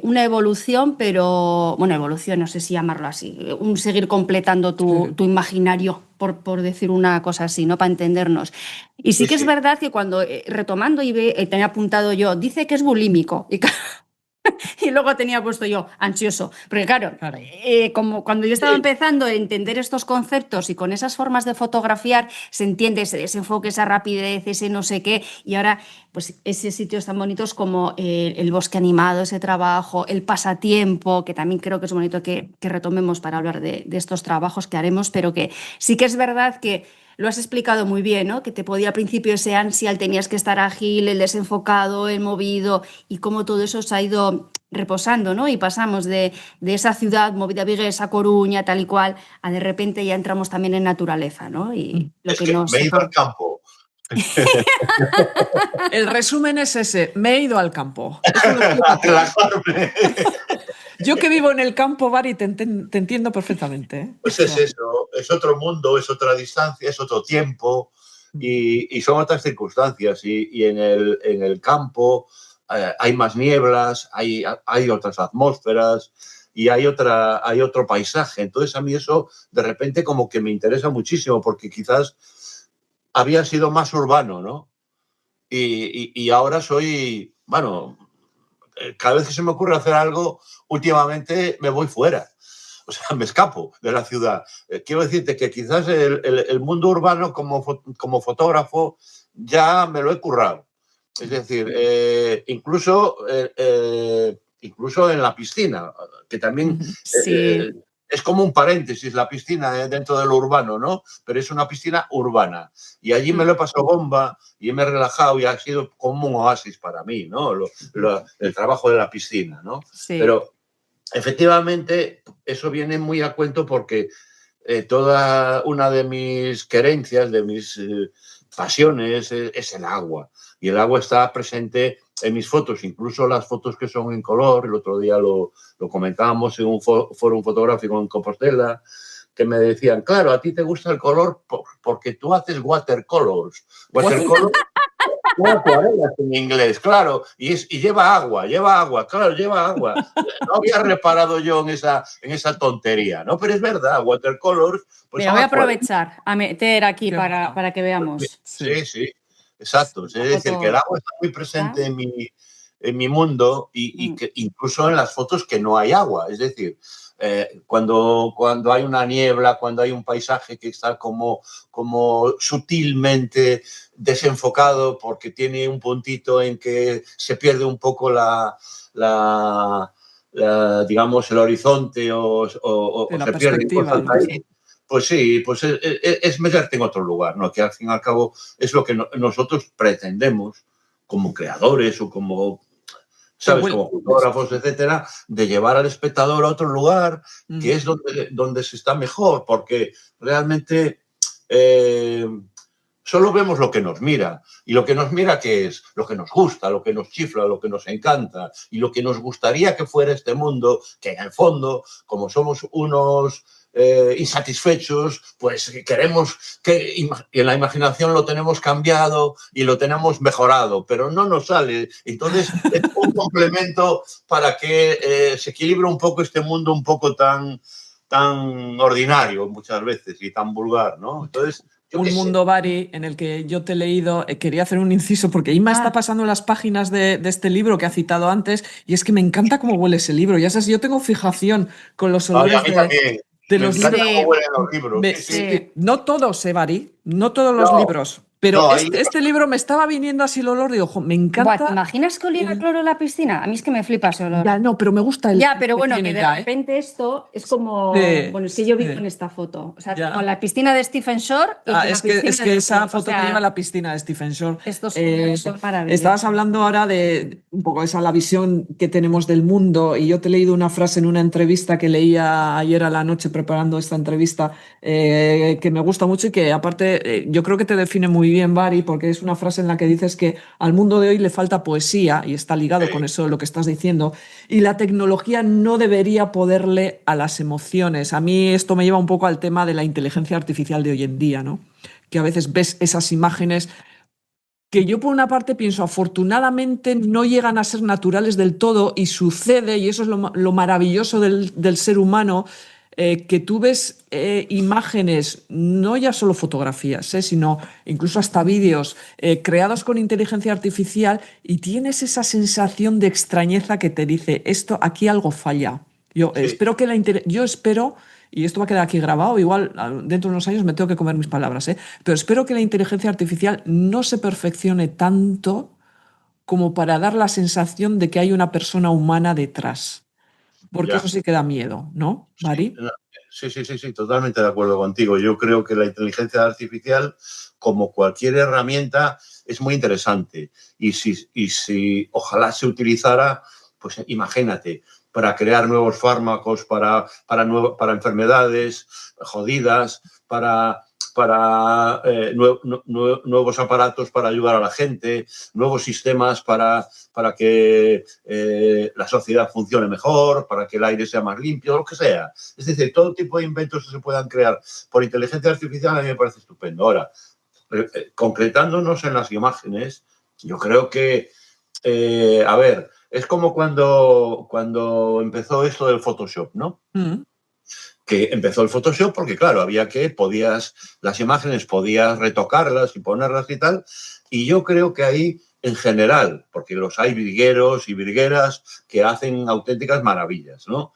una evolución, pero, bueno, evolución, no sé si llamarlo así, un seguir completando tu imaginario, por decir una cosa así, ¿no? Para entendernos. Y sí que es verdad que cuando, retomando y tenía apuntado yo, dice que es bulímico y luego tenía puesto yo ansioso, porque claro. Como cuando yo estaba empezando a entender estos conceptos y con esas formas de fotografiar se entiende ese desenfoque, esa rapidez, ese no sé qué, y ahora pues esos sitios tan bonitos como el bosque animado, ese trabajo, el pasatiempo, que también creo que es bonito que retomemos para hablar de estos trabajos que haremos, pero que sí que es verdad que lo has explicado muy bien, ¿no? Que te podía al principio ese ansia, el tenías que estar ágil, el desenfocado, el movido y cómo todo eso se ha ido reposando, ¿no? Y pasamos de esa ciudad movida Vigues a Coruña, tal y cual, a de repente ya entramos también en naturaleza, ¿no? Y lo que me he ido al campo. El resumen es ese, me he ido al campo. Yo que vivo en el campo, Bari, te entiendo perfectamente, ¿eh? Pues es eso, es otro mundo, es otra distancia, es otro tiempo y son otras circunstancias. Y en el campo hay más nieblas, hay otras atmósferas y hay otro paisaje. Entonces a mí eso de repente como que me interesa muchísimo porque quizás había sido más urbano, ¿no? Y ahora soy, bueno, cada vez que se me ocurre hacer algo, últimamente me voy fuera. O sea, me escapo de la ciudad. Quiero decirte que quizás el mundo urbano como fotógrafo ya me lo he currado. Es decir, incluso en la piscina, que también es como un paréntesis la piscina dentro de lo urbano, ¿no? Pero es una piscina urbana. Y allí me lo he pasado bomba y me he relajado y ha sido como un oasis para mí, ¿no? El trabajo de la piscina, ¿no? Sí. Pero efectivamente eso viene muy a cuento porque toda una de mis querencias, de mis pasiones es el agua. Y el agua está presente en mis fotos, incluso las fotos que son en color. El otro día lo comentábamos en un foro fotográfico en Compostela, que me decían, claro, a ti te gusta el color porque tú haces watercolors. Watercolors son acuarelas en inglés, claro, y lleva agua, claro, lleva agua. No había reparado yo en esa tontería, ¿no? Pero es verdad, watercolors... Pues voy a aprovechar a meter aquí para que veamos. Sí, exacto. Es decir, que el agua está muy presente en mi mundo y que incluso en las fotos que no hay agua. Es decir, cuando hay una niebla, cuando hay un paisaje que está como sutilmente desenfocado porque tiene un puntito en que se pierde un poco digamos, el horizonte o se pierde cosas ahí. Pues sí, pues es meterte en otro lugar, ¿no? Que al fin y al cabo es lo que nosotros pretendemos como creadores o como, ¿sabes? Como fotógrafos, etcétera, de llevar al espectador a otro lugar que es donde se está mejor, porque realmente solo vemos lo que nos mira. Y lo que nos mira, ¿qué es? Lo que nos gusta, lo que nos chifla, lo que nos encanta y lo que nos gustaría que fuera este mundo, que en el fondo, como somos unos insatisfechos, pues queremos que en la imaginación lo tenemos cambiado y lo tenemos mejorado, pero no nos sale. Entonces, es un complemento para que se equilibre un poco este mundo un poco tan ordinario muchas veces y tan vulgar, ¿no? Entonces, un mundo, Bari, en el que yo te he leído, quería hacer un inciso porque Inma está pasando las páginas de este libro que ha citado antes y es que me encanta cómo huele ese libro. Ya sabes, yo tengo fijación con los olores a mí también. de Me los encanta libros. cómo huelen los libros. No todos, Bari, no todos los libros. Pero no, este libro me estaba viniendo así el olor, digo, ojo, me encanta. ¿Te imaginas que oliera cloro en la piscina? A mí es que me flipa ese olor. Ya, no, pero me gusta el. Ya, pero bueno, que que de repente esto es como. Sí, Bueno, es que yo vivo en esta foto. O sea, ya. como la piscina de Stephen Shore. Y Es que esa foto te lleva a la piscina de Stephen Shore. Estos son maravillosos. Estabas hablando ahora de un poco esa la visión que tenemos del mundo y yo te he leído una frase en una entrevista que leía ayer a la noche preparando esta entrevista que me gusta mucho y que aparte yo creo que te define muy bien, Bari, porque es una frase en la que dices que al mundo de hoy le falta poesía y está ligado con eso lo que estás diciendo y la tecnología no debería poderle a las emociones. A mí esto me lleva un poco al tema de la inteligencia artificial de hoy en día, ¿no? Que a veces ves esas imágenes que yo por una parte pienso afortunadamente no llegan a ser naturales del todo y sucede, y eso es lo maravilloso del ser humano, que tú ves imágenes, no ya solo fotografías, sino incluso hasta vídeos creados con inteligencia artificial y tienes esa sensación de extrañeza que te dice, esto aquí algo falla. Espero que yo espero, y esto va a quedar aquí grabado, igual dentro de unos años me tengo que comer mis palabras, pero espero que la inteligencia artificial no se perfeccione tanto como para dar la sensación de que hay una persona humana detrás. Porque eso sí que da miedo, ¿no, Bari? Sí, totalmente de acuerdo contigo. Yo creo que la inteligencia artificial, como cualquier herramienta, es muy interesante. Y si ojalá se utilizara, pues imagínate, para crear nuevos fármacos, para enfermedades jodidas, para nuevos aparatos para ayudar a la gente, nuevos sistemas para que la sociedad funcione mejor, para que el aire sea más limpio, lo que sea. Es decir, todo tipo de inventos que se puedan crear por inteligencia artificial a mí me parece estupendo. Ahora, concretándonos en las imágenes, yo creo que, es como cuando empezó esto del Photoshop, ¿no? Que empezó el Photoshop porque, claro, las imágenes podías retocarlas y ponerlas y tal, y yo creo que ahí, en general, porque los hay virgueros y virgueras que hacen auténticas maravillas, ¿no?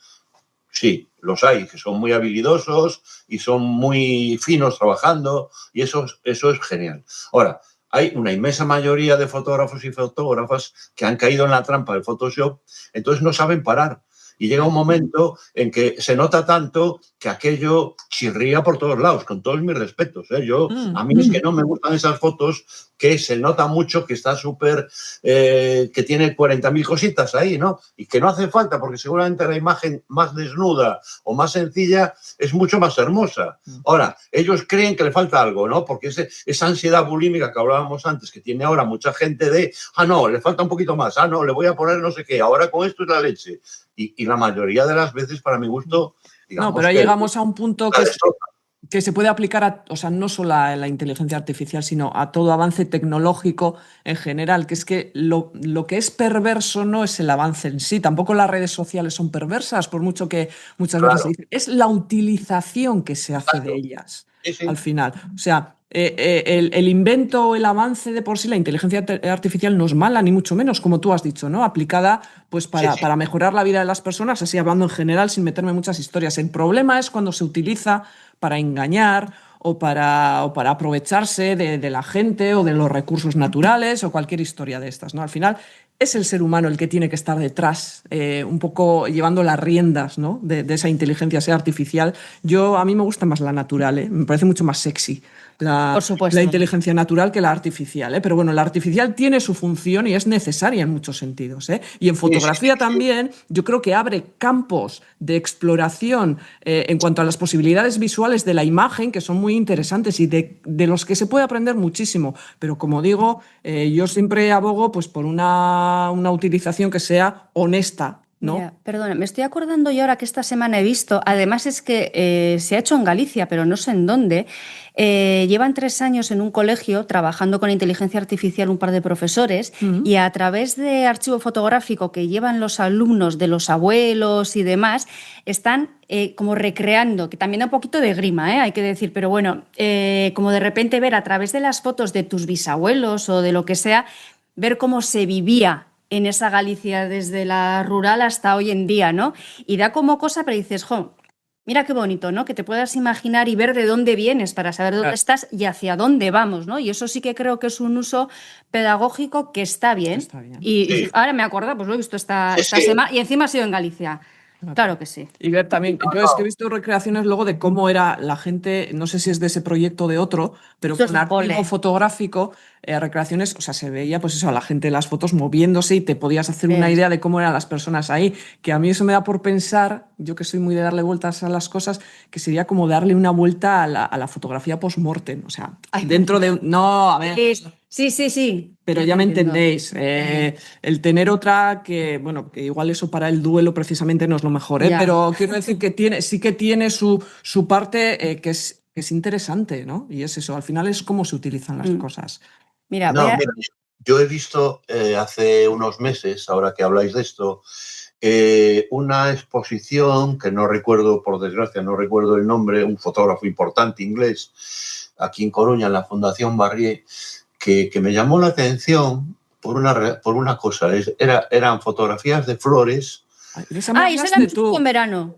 Sí, los hay, que son muy habilidosos y son muy finos trabajando, y eso es genial. Ahora, hay una inmensa mayoría de fotógrafos y fotógrafas que han caído en la trampa del Photoshop, entonces no saben parar. Y llega un momento en que se nota tanto que aquello chirría por todos lados, con todos mis respetos. A mí es que no me gustan esas fotos que se nota mucho que está súper, que tiene 40.000 cositas ahí, ¿no? Y que no hace falta, porque seguramente la imagen más desnuda o más sencilla es mucho más hermosa. Ahora, ellos creen que le falta algo, ¿no? Porque esa ansiedad bulímica que hablábamos antes, que tiene ahora mucha gente no, le falta un poquito más, no, le voy a poner no sé qué, ahora con esto es la leche. Y la mayoría de las veces, para mi gusto, digamos. No, pero llegamos a un punto que se puede aplicar no solo a la inteligencia artificial, sino a todo avance tecnológico en general, que es que lo que es perverso no es el avance en sí, tampoco las redes sociales son perversas, por mucho que muchas veces se dice, es la utilización que se hace de ellas al final. O sea, el invento o el avance de por sí, la inteligencia artificial no es mala, ni mucho menos, como tú has dicho, ¿no? Aplicada pues para mejorar la vida de las personas, así hablando en general, sin meterme en muchas historias. El problema es cuando se utiliza para engañar o para aprovecharse de la gente o de los recursos naturales o cualquier historia de estas, ¿no? Al final es el ser humano el que tiene que estar detrás, un poco llevando las riendas, ¿no? de esa inteligencia sea artificial. A mí me gusta más la natural, me parece mucho más sexy la inteligencia natural que la artificial, pero bueno, la artificial tiene su función y es necesaria en muchos sentidos, y en fotografía también yo creo que abre campos de exploración en cuanto a las posibilidades visuales de la imagen que son muy interesantes y de los que se puede aprender muchísimo, pero como digo, yo siempre abogo pues por una utilización que sea honesta ¿no? Mira, perdona, me estoy acordando yo ahora que esta semana he visto, además es que se ha hecho en Galicia, pero no sé en dónde. Llevan 3 años en un colegio trabajando con inteligencia artificial un par de profesores y a través de archivo fotográfico que llevan los alumnos de los abuelos y demás, están como recreando, que también da un poquito de grima, hay que decir, pero bueno, como de repente ver a través de las fotos de tus bisabuelos o de lo que sea, ver cómo se vivía en esa Galicia desde la rural hasta hoy en día, ¿no? Y da como cosa, pero dices, jo, mira qué bonito, ¿no? Que te puedas imaginar y ver de dónde vienes para saber dónde estás y hacia dónde vamos, ¿no? Y eso sí que creo que es un uso pedagógico que está bien. Está bien. Y ahora me acuerdo, pues lo he visto esta semana y encima ha sido en Galicia. Claro que sí. Y ver también, yo es que he visto recreaciones luego de cómo era la gente, no sé si es de ese proyecto o de otro, pero Esto es con archivo ole. fotográfico, recreaciones, o sea, se veía pues eso, a la gente en las fotos moviéndose y te podías hacer una idea de cómo eran las personas ahí, que a mí eso me da por pensar, yo que soy muy de darle vueltas a las cosas, que sería como darle una vuelta a la fotografía post-mortem, o sea, dentro de... No, a ver... Sí. Pero ya me entendéis, el tener otra que, bueno, que igual eso para el duelo precisamente no es lo mejor, Ya. pero quiero decir que sí que tiene su parte que es interesante, ¿no? Y es eso, al final es cómo se utilizan las cosas. Mira, No, mira, yo he visto hace unos meses, ahora que habláis de esto, una exposición que no recuerdo, por desgracia, no recuerdo el nombre, un fotógrafo importante inglés, aquí en Coruña, en la Fundación Barrié, que me llamó la atención por una cosa. Eran fotografías de flores. Esa me esa la hablaste hemos tú. visto en verano.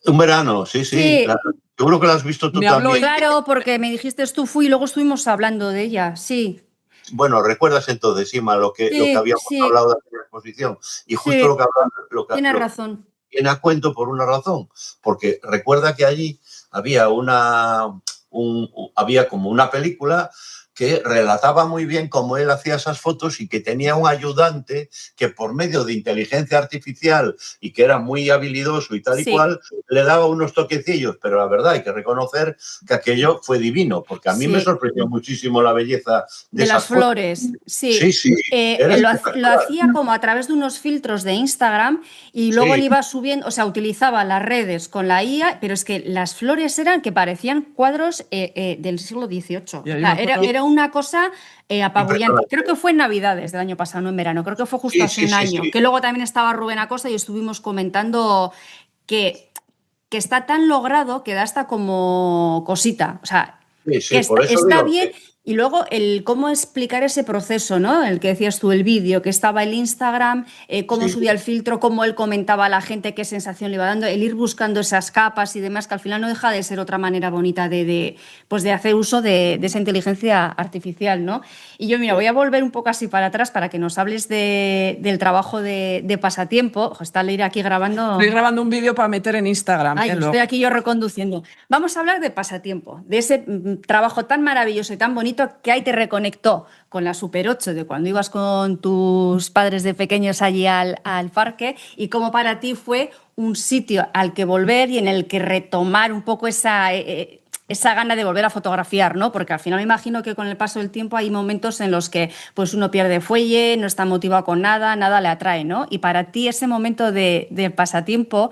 Un verano, sí. Sí. Claro. Seguro que la has visto tú Me habló también. Claro, porque me dijiste tú fui y luego estuvimos hablando de ella, sí. Bueno, ¿recuerdas entonces, Ima, lo que habíamos hablado de la exposición? Y justo lo que hablamos... Tienes razón. Viene a cuento por una razón, porque recuerda que allí había había como una película que relataba muy bien cómo él hacía esas fotos y que tenía un ayudante que por medio de inteligencia artificial y que era muy habilidoso y tal y cual, le daba unos toquecillos, pero la verdad hay que reconocer que aquello fue divino, porque a mí me sorprendió muchísimo la belleza de las flores. fotos. Sí. Lo hacía como a través de unos filtros de Instagram y luego le iba subiendo, o sea, utilizaba las redes con la IA, pero es que las flores eran que parecían cuadros del siglo XVIII. O sea, era una cosa apabullante. Creo que fue en Navidades del año pasado, no en verano. Creo que fue justo hace un año. Que luego también estaba Rubén Acosta y estuvimos comentando que está tan logrado que da hasta como cosita. O sea, está bien. Y luego el cómo explicar ese proceso, ¿no? El que decías tú, el vídeo, que estaba el Instagram, cómo subía el filtro, cómo él comentaba a la gente qué sensación le iba dando, el ir buscando esas capas y demás, que al final no deja de ser otra manera bonita de hacer uso de esa inteligencia artificial, ¿no? Y yo, mira, voy a volver un poco así para atrás para que nos hables del trabajo de pasatiempo. Ojo, está Leire aquí grabando... Estoy grabando un vídeo para meter en Instagram. Estoy aquí yo reconduciendo. Vamos a hablar de pasatiempo, de ese trabajo tan maravilloso y tan bonito que ahí te reconectó con la Super 8 de cuando ibas con tus padres de pequeños allí al parque y cómo para ti fue un sitio al que volver y en el que retomar un poco esa gana de volver a fotografiar, ¿no? Porque al final me imagino que con el paso del tiempo hay momentos en los que pues uno pierde fuelle, no está motivado con nada, nada le atrae, ¿no? Y para ti ese momento de pasatiempo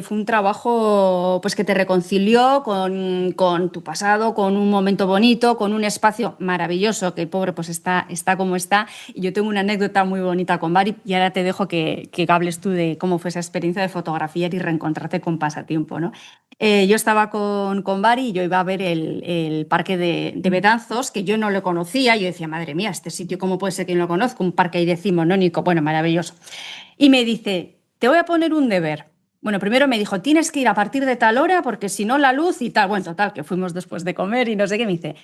fue un trabajo pues que te reconcilió con tu pasado, con un momento bonito, con un espacio maravilloso, que el pobre pues está como está. Y yo tengo una anécdota muy bonita con Bari y ahora te dejo que hables tú de cómo fue esa experiencia de fotografiar y reencontrarte con pasatiempo, ¿no? Yo estaba con Bari y yo iba a ver el parque de Betanzos, que yo no lo conocía. Yo decía, madre mía, este sitio, ¿cómo puede ser que no lo conozco? Un parque ahí decimonónico, bueno, maravilloso. Y me dice, te voy a poner un deber. Bueno, primero me dijo, tienes que ir a partir de tal hora porque si no la luz y tal. Bueno, total, que fuimos después de comer y no sé qué. Me dice,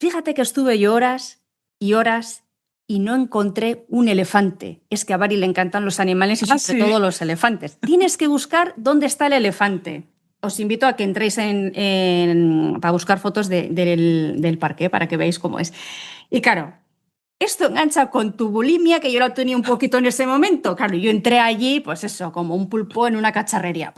fíjate que estuve yo horas y horas y no encontré un elefante. Es que a Bari le encantan los animales y sobre todo los elefantes. Tienes que buscar dónde está el elefante. Os invito a que entréis para buscar fotos del parque, para que veáis cómo es. Y claro, esto engancha con tu bulimia, que yo lo tenía un poquito en ese momento. Claro, yo entré allí, pues eso, como un pulpo en una cacharrería.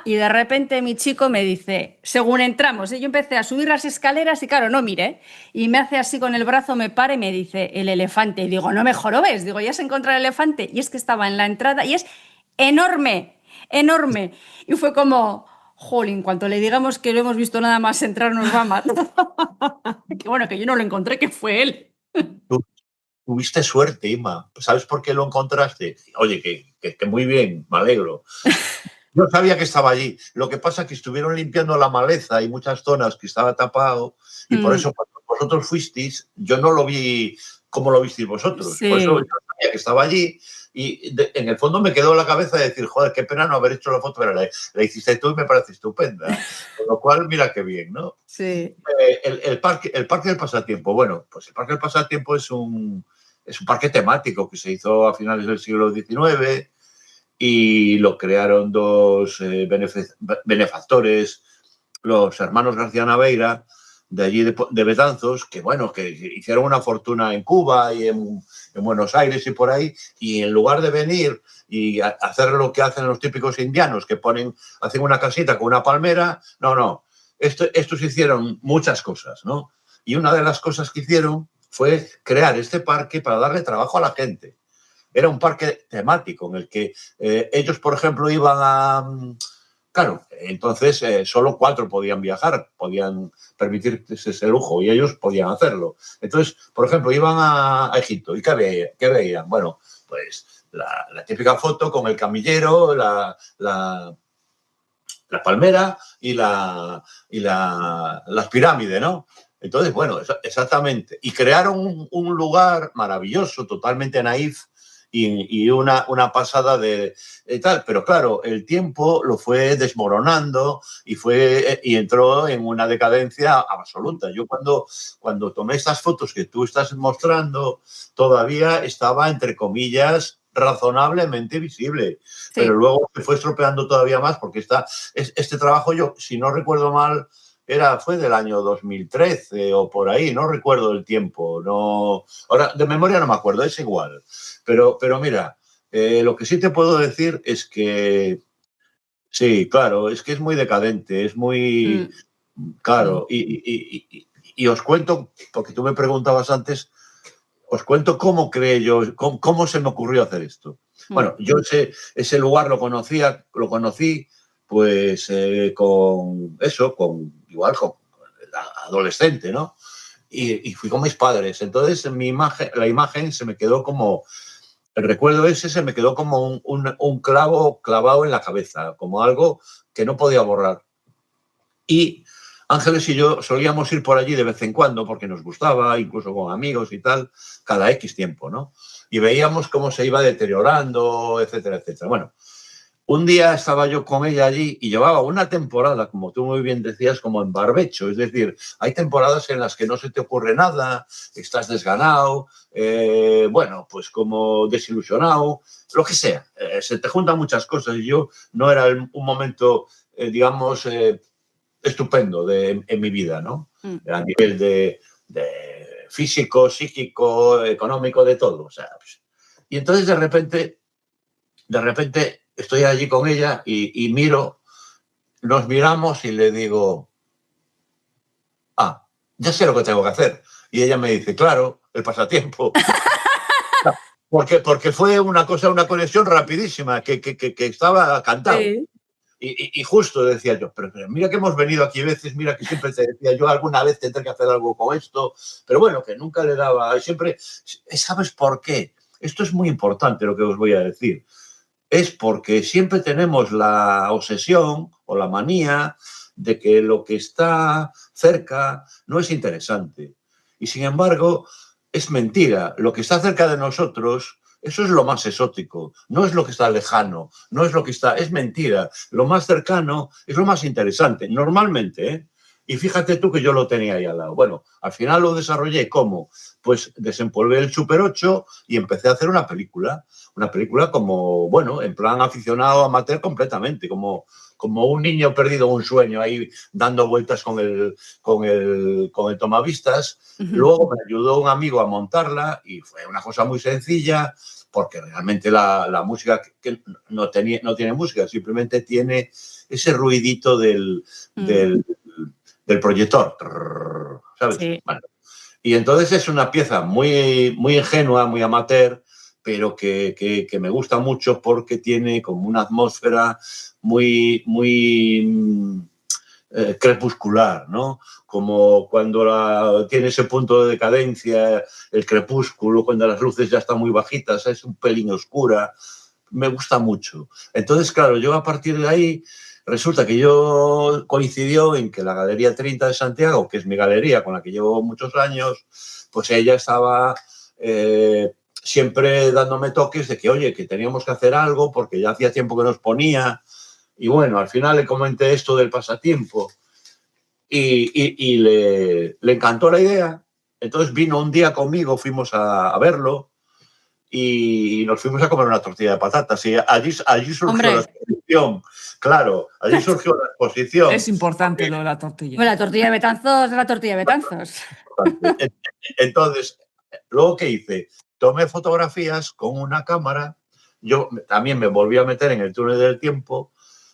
Y de repente mi chico me dice, según entramos, yo empecé a subir las escaleras y claro, no miré. Y me hace así con el brazo, me para y me dice, el elefante. Y digo, no me jorobes. Digo, ¿ya has encontrado el elefante? Y es que estaba en la entrada y es enorme, enorme. Y fue como, jolín, cuanto le digamos que lo hemos visto nada más entrar nos va a matar. Que bueno, que yo no lo encontré, que fue él. Tuviste suerte, Ima. ¿Sabes por qué lo encontraste? Oye, que muy bien, me alegro. Yo sabía que estaba allí. Lo que pasa es que estuvieron limpiando la maleza y muchas zonas que estaba tapado y por eso cuando vosotros fuisteis, yo no lo vi como lo visteis vosotros. Sí. Por eso yo sabía que estaba allí y en el fondo me quedó en la cabeza de decir, joder, qué pena no haber hecho la foto, pero la hiciste tú y me parece estupenda. Con lo cual, mira qué bien, ¿no? Sí. El parque del pasatiempo. Bueno, pues el parque del pasatiempo es un parque temático que se hizo a finales del siglo XIX y lo crearon dos benefactores, los hermanos García Naveira, de allí de Betanzos, que bueno, que hicieron una fortuna en Cuba y en Buenos Aires y por ahí, y en lugar de venir y hacer lo que hacen los típicos indianos, que hacen una casita con una palmera, no. Estos hicieron muchas cosas, ¿no? Y una de las cosas que hicieron fue crear este parque para darle trabajo a la gente. Era un parque temático en el que ellos, por ejemplo, iban a... Claro, entonces solo 4 podían viajar, podían permitirse ese lujo y ellos podían hacerlo. Entonces, por ejemplo, iban a Egipto y ¿qué veían? Bueno, pues la típica foto con el camillero, la palmera y las pirámides, ¿no? Entonces, bueno, exactamente. Y crearon un lugar maravilloso, totalmente naif, y una pasada de tal, pero claro, el tiempo lo fue desmoronando y entró en una decadencia absoluta. Yo cuando tomé estas fotos que tú estás mostrando, todavía estaba, entre comillas, razonablemente visible, sí. Pero luego se fue estropeando todavía más porque este trabajo, yo, si no recuerdo mal, fue del año 2013 o por ahí, no recuerdo el tiempo, no, ahora de memoria no me acuerdo, es igual. Pero mira, lo que sí te puedo decir es que sí, claro, es que es muy decadente, es muy claro. Y os cuento, porque tú me preguntabas antes, os cuento cómo creé yo, cómo se me ocurrió hacer esto. Bueno, yo ese lugar lo conocí pues con adolescente, ¿no? Y fui con mis padres. Entonces la imagen se me quedó como, el recuerdo ese se me quedó como un clavo clavado en la cabeza, como algo que no podía borrar. Y Ángeles y yo solíamos ir por allí de vez en cuando porque nos gustaba, incluso con amigos y tal, cada X tiempo, ¿no? Y veíamos cómo se iba deteriorando, etcétera, etcétera. Bueno, un día estaba yo con ella allí y llevaba una temporada, como tú muy bien decías, como en barbecho. Es decir, hay temporadas en las que no se te ocurre nada, estás desganado, bueno, pues como desilusionado, lo que sea. Se te juntan muchas cosas y yo no era un momento, digamos, estupendo en mi vida, ¿no? A nivel de físico, psíquico, económico, de todo. O sea, pues. Y entonces de repente estoy allí con ella y nos miramos y le digo, ya sé lo que tengo que hacer. Y ella me dice, claro, el pasatiempo. Porque fue una conexión rapidísima, que estaba cantado. Sí. Y justo decía yo, pero mira que hemos venido aquí veces, mira que siempre te decía yo, alguna vez tendré que hacer algo con esto, pero bueno, que nunca le daba, siempre, ¿sabes por qué? Esto es muy importante lo que os voy a decir. Es porque siempre tenemos la obsesión o la manía de que lo que está cerca no es interesante. Y sin embargo, es mentira. Lo que está cerca de nosotros, eso es lo más exótico. No es lo que está lejano, no es lo que está... Es mentira. Lo más cercano es lo más interesante, normalmente, ¿eh? Y fíjate tú que yo lo tenía ahí al lado. Bueno, al final lo desarrollé. ¿Cómo? Pues desempolvé el Super 8 y empecé a hacer una película. Una película como, bueno, en plan aficionado amateur completamente, como un niño perdido en un sueño ahí dando vueltas con el tomavistas. Luego me ayudó un amigo a montarla y fue una cosa muy sencilla porque realmente la música que no tiene música, simplemente tiene ese ruidito del proyector, ¿sabes? Sí. Bueno, y entonces es una pieza muy, muy ingenua, muy amateur, pero que me gusta mucho porque tiene como una atmósfera muy, muy crepuscular, ¿no? Como cuando tiene ese punto de decadencia, el crepúsculo, cuando las luces ya están muy bajitas, es un pelín oscura. Me gusta mucho. Entonces, claro, yo a partir de ahí, resulta que yo coincidió en que la Galería 30 de Santiago, que es mi galería con la que llevo muchos años, pues ella estaba siempre dándome toques de que, oye, que teníamos que hacer algo porque ya hacía tiempo que nos ponía. Y bueno, al final le comenté esto del pasatiempo y le encantó la idea. Entonces vino un día conmigo, fuimos a verlo y nos fuimos a comer una tortilla de patatas. Y allí surgió Hombre. la exposición. Claro, allí surgió la exposición. Es importante lo de la tortilla. Bueno, la tortilla de Betanzos es la tortilla de Betanzos. Entonces, luego, ¿qué hice? Tomé fotografías con una cámara. Yo también me volví a meter en el túnel del tiempo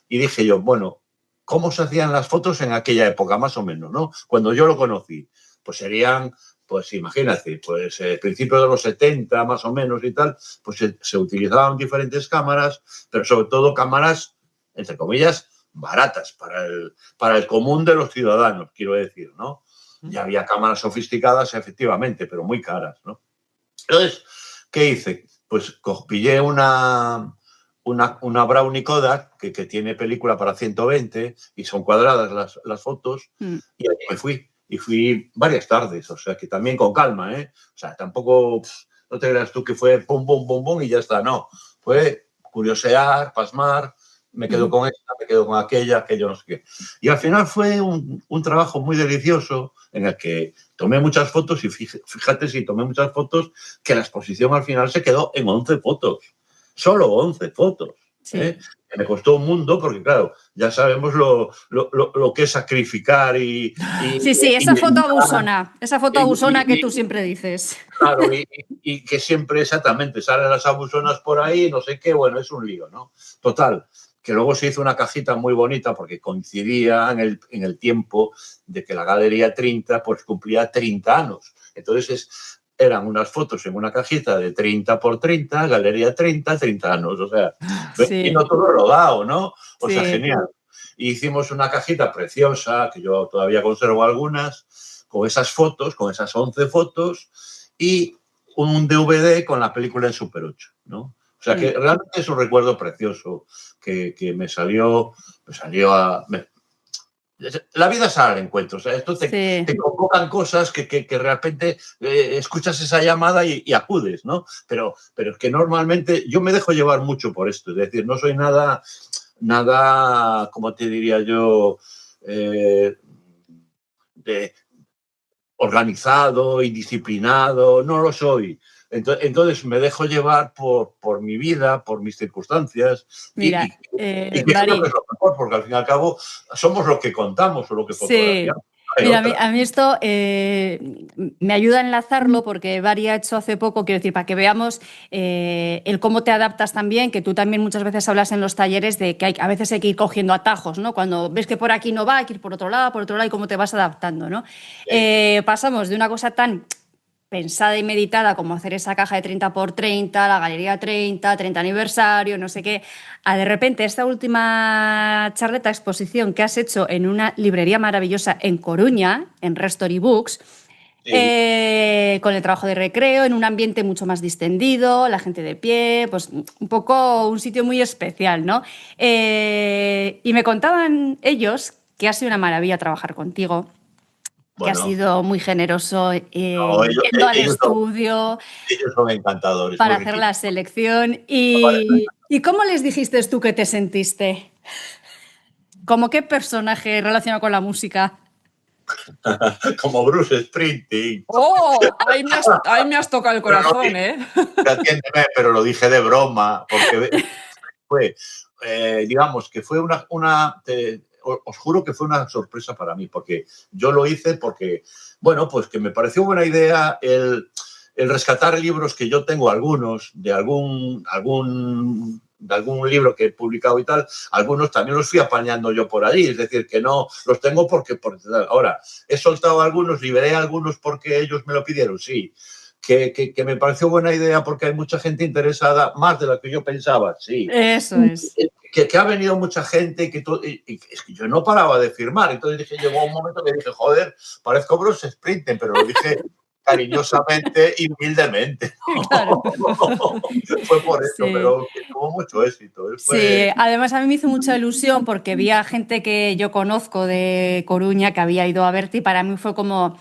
y dije yo, bueno, ¿cómo se hacían las fotos en aquella época, más o menos, ¿no? Cuando yo lo conocí, pues serían, pues imagínate, pues principios de los 70, más o menos y tal, pues se utilizaban diferentes cámaras, pero sobre todo cámaras, entre comillas, baratas para el común de los ciudadanos, quiero decir, ¿no? Ya había cámaras sofisticadas, efectivamente, pero muy caras, ¿no? Entonces, ¿qué hice? Pues pillé una Brownie Kodak que tiene película para 120 y son cuadradas las fotos y allí me fui. Y fui varias tardes, o sea, que también con calma, ¿eh? O sea, tampoco, no te creas tú que fue pum, pum, pum, pum y ya está, no. Fue curiosear, pasmar, me quedo con esta, me quedo con aquella no sé qué. Y al final fue un trabajo muy delicioso en el que tomé muchas fotos y fíjate si tomé muchas fotos que la exposición al final se quedó en 11 fotos. Solo 11 fotos. Sí. Que me costó un mundo porque, claro, ya sabemos lo que es sacrificar y Sí, esa foto abusona. Esa foto abusona que tú siempre dices. Claro, y que siempre exactamente salen las abusonas por ahí, no sé qué, bueno, es un lío, ¿no? Total, que luego se hizo una cajita muy bonita porque coincidía en el tiempo de que la Galería 30 pues cumplía 30 años. Entonces eran unas fotos en una cajita de 30 por 30, Galería 30, 30 años, o sea, Sí. y no todo lo dado, ¿no? O sea, Sí. genial. Y hicimos una cajita preciosa, que yo todavía conservo algunas, con esas fotos, con esas 11 fotos, y un DVD con la película en Super 8, ¿no? O sea, que realmente es un recuerdo precioso que me salió la vida sale al encuentro, o sea, esto te convocan cosas que de repente escuchas esa llamada y acudes, ¿no? Pero es que normalmente yo me dejo llevar mucho por esto, es decir, no soy nada, como te diría yo, organizado y disciplinado, no lo soy. Entonces me dejo llevar por mi vida, por mis circunstancias. Mira, y creo que es lo mejor, porque al fin y al cabo somos lo que contamos o lo que fotografiamos. Mira, a mí esto me ayuda a enlazarlo porque Bari ha hecho hace poco, quiero decir, para que veamos el cómo te adaptas también, que tú también muchas veces hablas en los talleres de que a veces hay que ir cogiendo atajos, ¿no? Cuando ves que por aquí no va, hay que ir por otro lado, y cómo te vas adaptando, ¿no? Sí. Pasamos de una cosa tan pensada y meditada como hacer esa caja de 30 por 30, la Galería 30 aniversario, no sé qué, a de repente esta última charleta, exposición que has hecho en una librería maravillosa en Coruña, en Restory Books, sí. Con el trabajo de recreo, en un ambiente mucho más distendido, la gente de pie, pues un poco un sitio muy especial, ¿no? Y me contaban ellos que ha sido una maravilla trabajar contigo, que ha sido muy generoso yendo al estudio. Ellos son encantadores. Para hacer la selección. ¿Y cómo les dijiste tú que te sentiste? ¿Cómo qué personaje relacionado con la música? Como Bruce Springsteen. ¡Oh! Ahí me has tocado el corazón, ¿eh? Atiéndeme, pero lo dije de broma, porque fue, digamos, que fue os juro que fue una sorpresa para mí, porque yo lo hice porque, bueno, pues que me pareció buena idea el rescatar libros que yo tengo, algunos, de algún libro que he publicado y tal, algunos también los fui apañando yo por ahí, es decir, que no los tengo porque ahora, he soltado algunos, liberé algunos porque ellos me lo pidieron, sí. que me pareció buena idea porque hay mucha gente interesada, más de lo que yo pensaba, sí. Eso es. Que ha venido mucha gente y es que yo no paraba de firmar. Entonces llegó un momento que dije, joder, parezco Bruce Springsteen, pero lo dije cariñosamente y humildemente. Claro. Fue por eso, Sí. pero tuvo mucho éxito. Sí, además a mí me hizo mucha ilusión porque vi a gente que yo conozco de Coruña que había ido a verte y para mí fue como,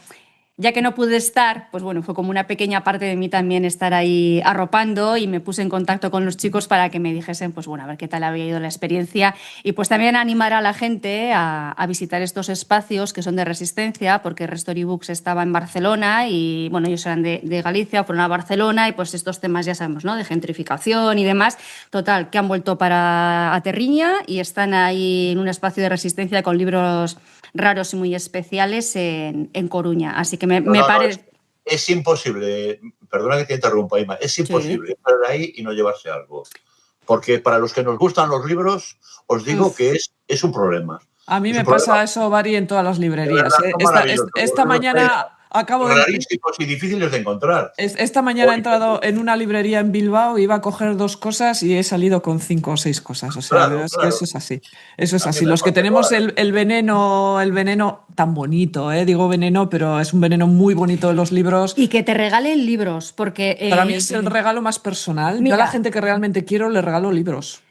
ya que no pude estar, pues bueno, fue como una pequeña parte de mí también estar ahí arropando y me puse en contacto con los chicos para que me dijesen, pues bueno, a ver qué tal había ido la experiencia y pues también animar a la gente a visitar estos espacios que son de resistencia, porque Restory Books estaba en Barcelona y bueno, ellos eran de Galicia, fueron a Barcelona y pues estos temas ya sabemos, ¿no? De gentrificación y demás. Total, que han vuelto para Aterriña y están ahí en un espacio de resistencia con libros raros y muy especiales en Coruña. Así que me parece... Es imposible, perdona que te interrumpa, Ima, es imposible entrar ahí y no llevarse algo. Porque para los que nos gustan los libros, os digo que es un problema. A mí me pasa eso, Bari, en todas las librerías. Esta mañana acabo de... Rarísimos y difíciles de encontrar. Esta mañana he entrado en una librería en Bilbao, iba a coger 2 cosas y he salido con 5 o 6 cosas. O sea, claro. Que eso es así. Eso es así. Los que tenemos el veneno tan bonito, digo veneno, pero es un veneno muy bonito de los libros. Y que te regalen libros, porque... Para mí es el regalo más personal. Mira, yo a la gente que realmente quiero le regalo libros.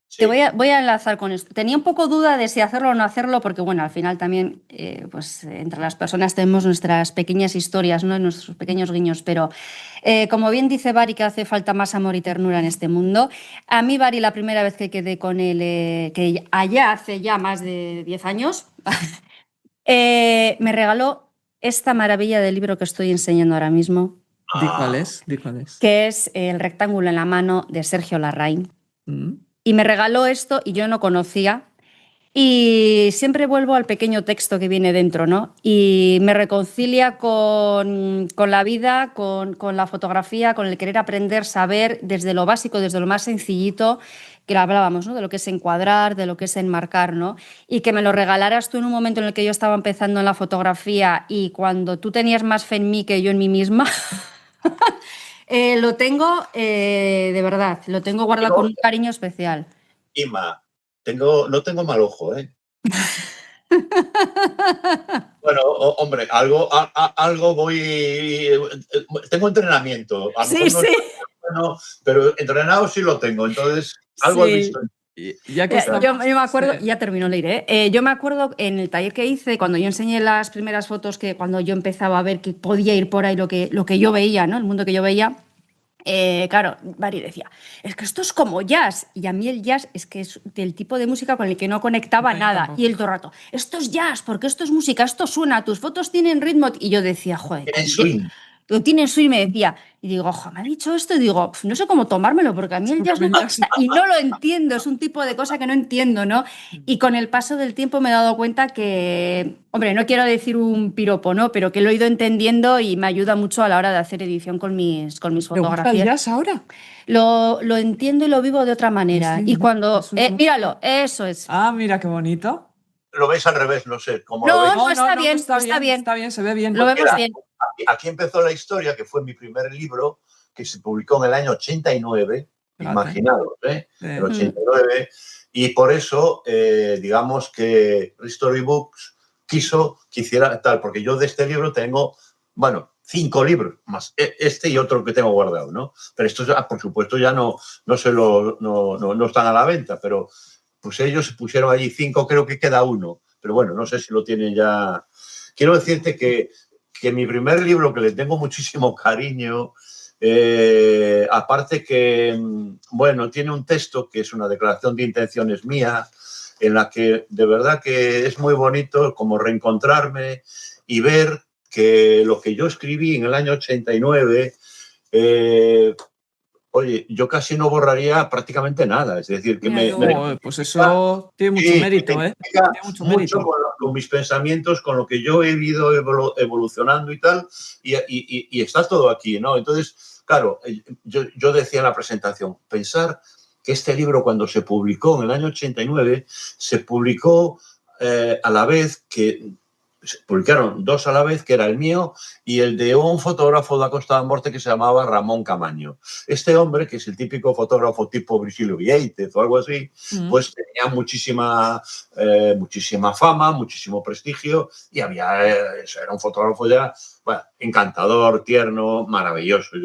Sí. Te voy a enlazar con esto. Tenía un poco duda de si hacerlo o no hacerlo, porque bueno, al final también, pues entre las personas tenemos nuestras pequeñas historias, ¿no? Nuestros pequeños guiños, pero como bien dice Bari, que hace falta más amor y ternura en este mundo. A mí, Bari, la primera vez que quedé con él, que allá hace ya más de 10 años, me regaló esta maravilla de libro que estoy enseñando ahora mismo. ¿De cuál es? ¿De cuál es? Que es El rectángulo en la mano, de Sergio Larraín. Y me regaló esto y yo no conocía. Y siempre vuelvo al pequeño texto que viene dentro, ¿no? Y me reconcilia con la vida, con la fotografía, con el querer aprender, saber desde lo básico, desde lo más sencillito, que hablábamos, ¿no? De lo que es encuadrar, de lo que es enmarcar, ¿no? Y que me lo regalaras tú en un momento en el que yo estaba empezando en la fotografía y cuando tú tenías más fe en mí que yo en mí misma... lo tengo, de verdad, lo tengo guardado con un cariño especial. Ima, no tengo mal ojo, ¿eh? Bueno, hombre, algo voy... Tengo entrenamiento. A lo mejor no es bueno, pero entrenado sí lo tengo, entonces algo he visto. Ya que yo me acuerdo, ya termino, Leire, yo me acuerdo en el taller que hice, cuando yo enseñé las primeras fotos, que cuando yo empezaba a ver que podía ir por ahí lo que yo veía, ¿no? El mundo que yo veía, claro, Bari decía, es que esto es como jazz, y a mí el jazz es que es del tipo de música con el que no conectaba nada, tampoco. Y él todo el rato, esto es jazz, porque esto es música, esto suena, tus fotos tienen ritmo, y yo decía, joder, tienen swing, me decía, y digo, ojo, me ha dicho esto, y digo, no sé cómo tomármelo, porque a mí el jazz no me gusta, y no lo entiendo, es un tipo de cosa que no entiendo, ¿no? Y con el paso del tiempo me he dado cuenta que, hombre, no quiero decir un piropo, ¿no? Pero que lo he ido entendiendo y me ayuda mucho a la hora de hacer edición con mis fotografías. ¿Te gusta el jazz ahora? Lo entiendo y lo vivo de otra manera. Sí, y cuando... míralo, eso es. Ah, mira qué bonito. Lo veis al revés, no sé cómo no, lo veis. No, está bien, está bien. Está bien, se ve bien. Lo vemos bien. Aquí empezó la historia, que fue mi primer libro, que se publicó en el año 89, imaginaos, el 89, y por eso, digamos que Restory Books quiso que hiciera tal, porque yo de este libro tengo, bueno, 5 libros, más este y otro que tengo guardado, ¿no? Pero estos, por supuesto, ya no están a la venta, pero pues ellos pusieron allí 5, creo que queda uno, pero bueno, no sé si lo tienen ya. Quiero decirte que mi primer libro, que le tengo muchísimo cariño, aparte que, bueno, tiene un texto que es una declaración de intenciones mía, en la que de verdad que es muy bonito como reencontrarme y ver que lo que yo escribí en el año 89, oye, yo casi no borraría prácticamente nada. Es decir, que pues eso tiene mucho mérito, ¿eh? Tiene mucho mérito. Con mis pensamientos, con lo que yo he ido evolucionando y tal, y está todo aquí, ¿no? Entonces, claro, yo decía en la presentación, pensar que este libro, cuando se publicó en el año 89, se publicó a la vez que se publicaron 2 a la vez, que era el mío y el de un fotógrafo de la Costa da Morte que se llamaba Ramón Camaño. Este hombre, que es el típico fotógrafo tipo Virgilio Viéitez o algo así, pues tenía muchísima fama, muchísimo prestigio y era un fotógrafo ya, bueno, encantador, tierno, maravilloso.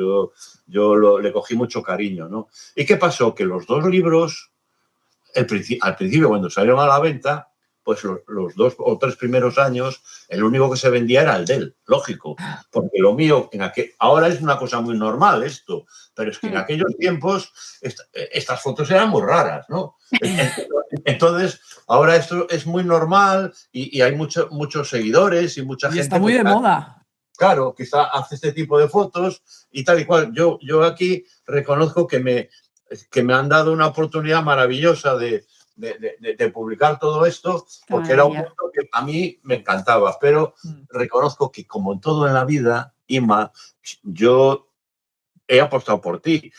Yo le cogí mucho cariño, ¿no? ¿Y qué pasó? Que los 2 libros, al principio, cuando salieron a la venta, pues los 2 o 3 primeros años, el único que se vendía era el de él, lógico, porque lo mío, ahora es una cosa muy normal esto, pero es que en aquellos tiempos estas fotos eran muy raras, ¿no? Entonces, ahora esto es muy normal y hay muchos seguidores y mucha gente. Y está muy de moda. Claro, quizá hace este tipo de fotos y tal y cual. Yo aquí reconozco que me han dado una oportunidad maravillosa de publicar todo esto, porque era un mundo que a mí me encantaba, pero reconozco que como en todo en la vida, Inma, yo he apostado por ti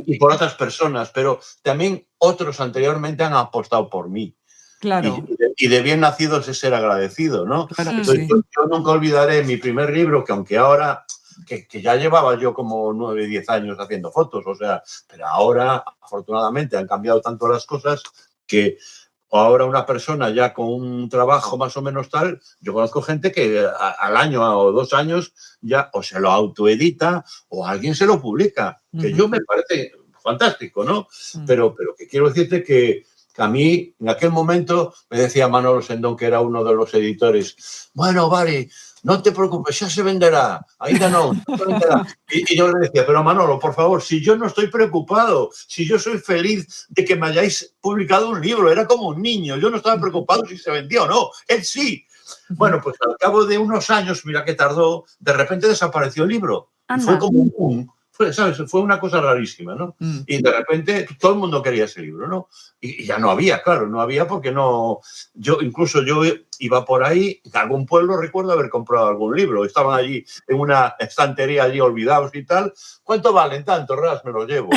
y por otras personas, pero también otros anteriormente han apostado por mí. Claro. Y de bien nacidos es ser agradecido, ¿no? Claro que Entonces, sí. yo nunca olvidaré mi primer libro, que aunque ahora, que ya llevaba yo como 9, 10 años haciendo fotos, o sea, pero ahora, afortunadamente, han cambiado tanto las cosas que ahora una persona ya con un trabajo más o menos tal, yo conozco gente que al año o 2 años ya o se lo autoedita o alguien se lo publica, que yo me parece fantástico, ¿no? Pero que quiero decirte que a mí, en aquel momento, me decía Manolo Sendón, que era uno de los editores, bueno, Bari, no te preocupes, ya se venderá, ahí no se venderá. Y yo le decía, pero Manolo, por favor, si yo no estoy preocupado, si yo soy feliz de que me hayáis publicado un libro, era como un niño, yo no estaba preocupado si se vendía o no, él sí. Bueno, pues al cabo de unos años, mira que tardó, de repente desapareció el libro. Y fue como ¿sabes? Fue una cosa rarísima, ¿no? Y de repente todo el mundo quería ese libro, ¿no? Y ya no había, claro, no había porque no... Yo iba por ahí, en algún pueblo recuerdo haber comprado algún libro. Estaban allí en una estantería allí olvidados y tal. ¿Cuánto valen tanto? Ras, me los llevo.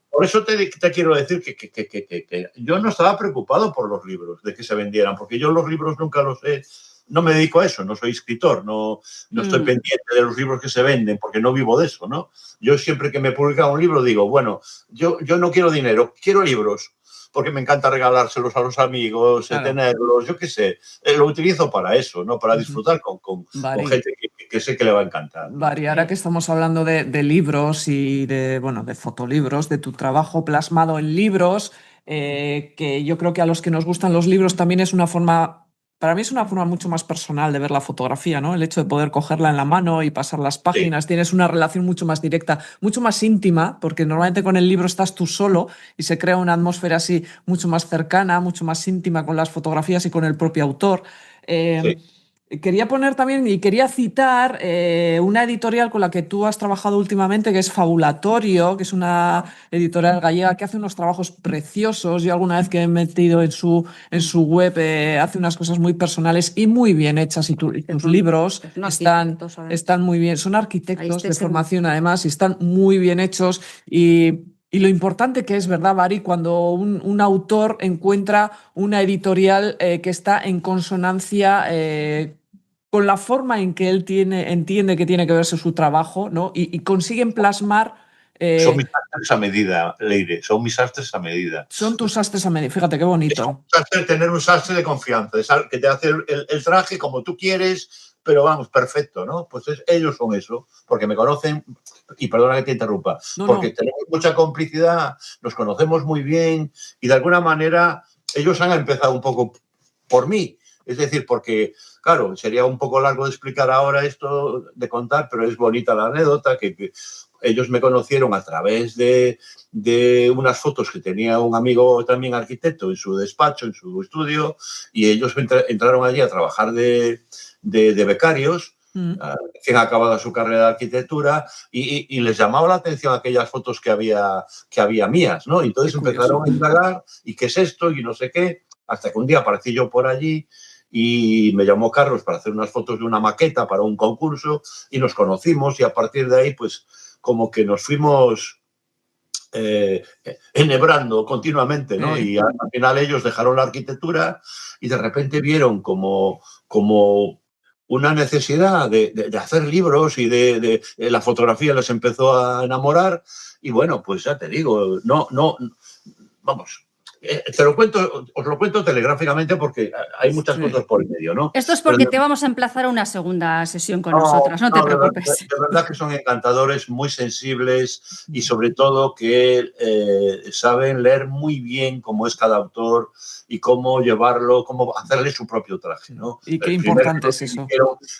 Por eso te quiero decir que yo no estaba preocupado por los libros, de que se vendieran, porque yo los libros nunca los he... No me dedico a eso, no soy escritor, no estoy pendiente de los libros que se venden, porque no vivo de eso, ¿no? Yo siempre que me publica un libro digo, bueno, yo no quiero dinero, quiero libros, porque me encanta regalárselos a los amigos, tenerlos, yo qué sé. Lo utilizo para eso, ¿no? Para disfrutar con gente que sé que le va a encantar. Bari, ahora que estamos hablando de libros y de fotolibros, de tu trabajo plasmado en libros, que yo creo que a los que nos gustan los libros también es una forma... Para mí es una forma mucho más personal de ver la fotografía, ¿no? El hecho de poder cogerla en la mano y pasar las páginas, tienes una relación mucho más directa, mucho más íntima, porque normalmente con el libro estás tú solo y se crea una atmósfera así mucho más cercana, mucho más íntima con las fotografías y con el propio autor. Quería poner también y quería citar una editorial con la que tú has trabajado últimamente, que es Fabulatorio, que es una editorial gallega que hace unos trabajos preciosos. Yo alguna vez que he metido en su web hace unas cosas muy personales y muy bien hechas y tus libros están muy bien. Son arquitectos de formación además y están muy bien hechos y lo importante que es, ¿verdad, Bari? Cuando un autor encuentra una editorial que está en consonancia con la forma en que él entiende que tiene que verse su trabajo, ¿no? Y consiguen plasmar... son mis astres a medida, Leire, son mis astres a medida. Son tus astres a medida, fíjate qué bonito. Tener un sastre de confianza, que te hace el traje como tú quieres, pero vamos, perfecto, ¿no? Pues ellos son eso, porque me conocen, y perdona que te interrumpa, porque tenemos mucha complicidad, nos conocemos muy bien, y de alguna manera ellos han empezado un poco por mí. Es decir, porque, claro, sería un poco largo de explicar ahora esto, de contar, pero es bonita la anécdota, que ellos me conocieron a través de unas fotos que tenía un amigo también arquitecto en su despacho, en su estudio, y ellos entraron allí a trabajar de becarios, recién acabada su carrera de arquitectura, y les llamaba la atención aquellas fotos que había mías, ¿no? Y entonces empezaron a indagar, ¿y qué es esto? Y no sé qué, hasta que un día aparecí yo por allí, y me llamó Carlos para hacer unas fotos de una maqueta para un concurso y nos conocimos y a partir de ahí pues como que nos fuimos enhebrando continuamente, ¿no? Sí. Y al final ellos dejaron la arquitectura y de repente vieron como una necesidad de hacer libros y de la fotografía les empezó a enamorar y bueno, pues ya te digo, vamos, os lo cuento telegráficamente porque hay muchas cosas por el medio, ¿no? Esto es porque te vamos a emplazar a una segunda sesión con nosotras, no te preocupes. De verdad que son encantadores, muy sensibles y sobre todo que saben leer muy bien cómo es cada autor y cómo llevarlo, cómo hacerle su propio traje, ¿no? Y qué importante es eso.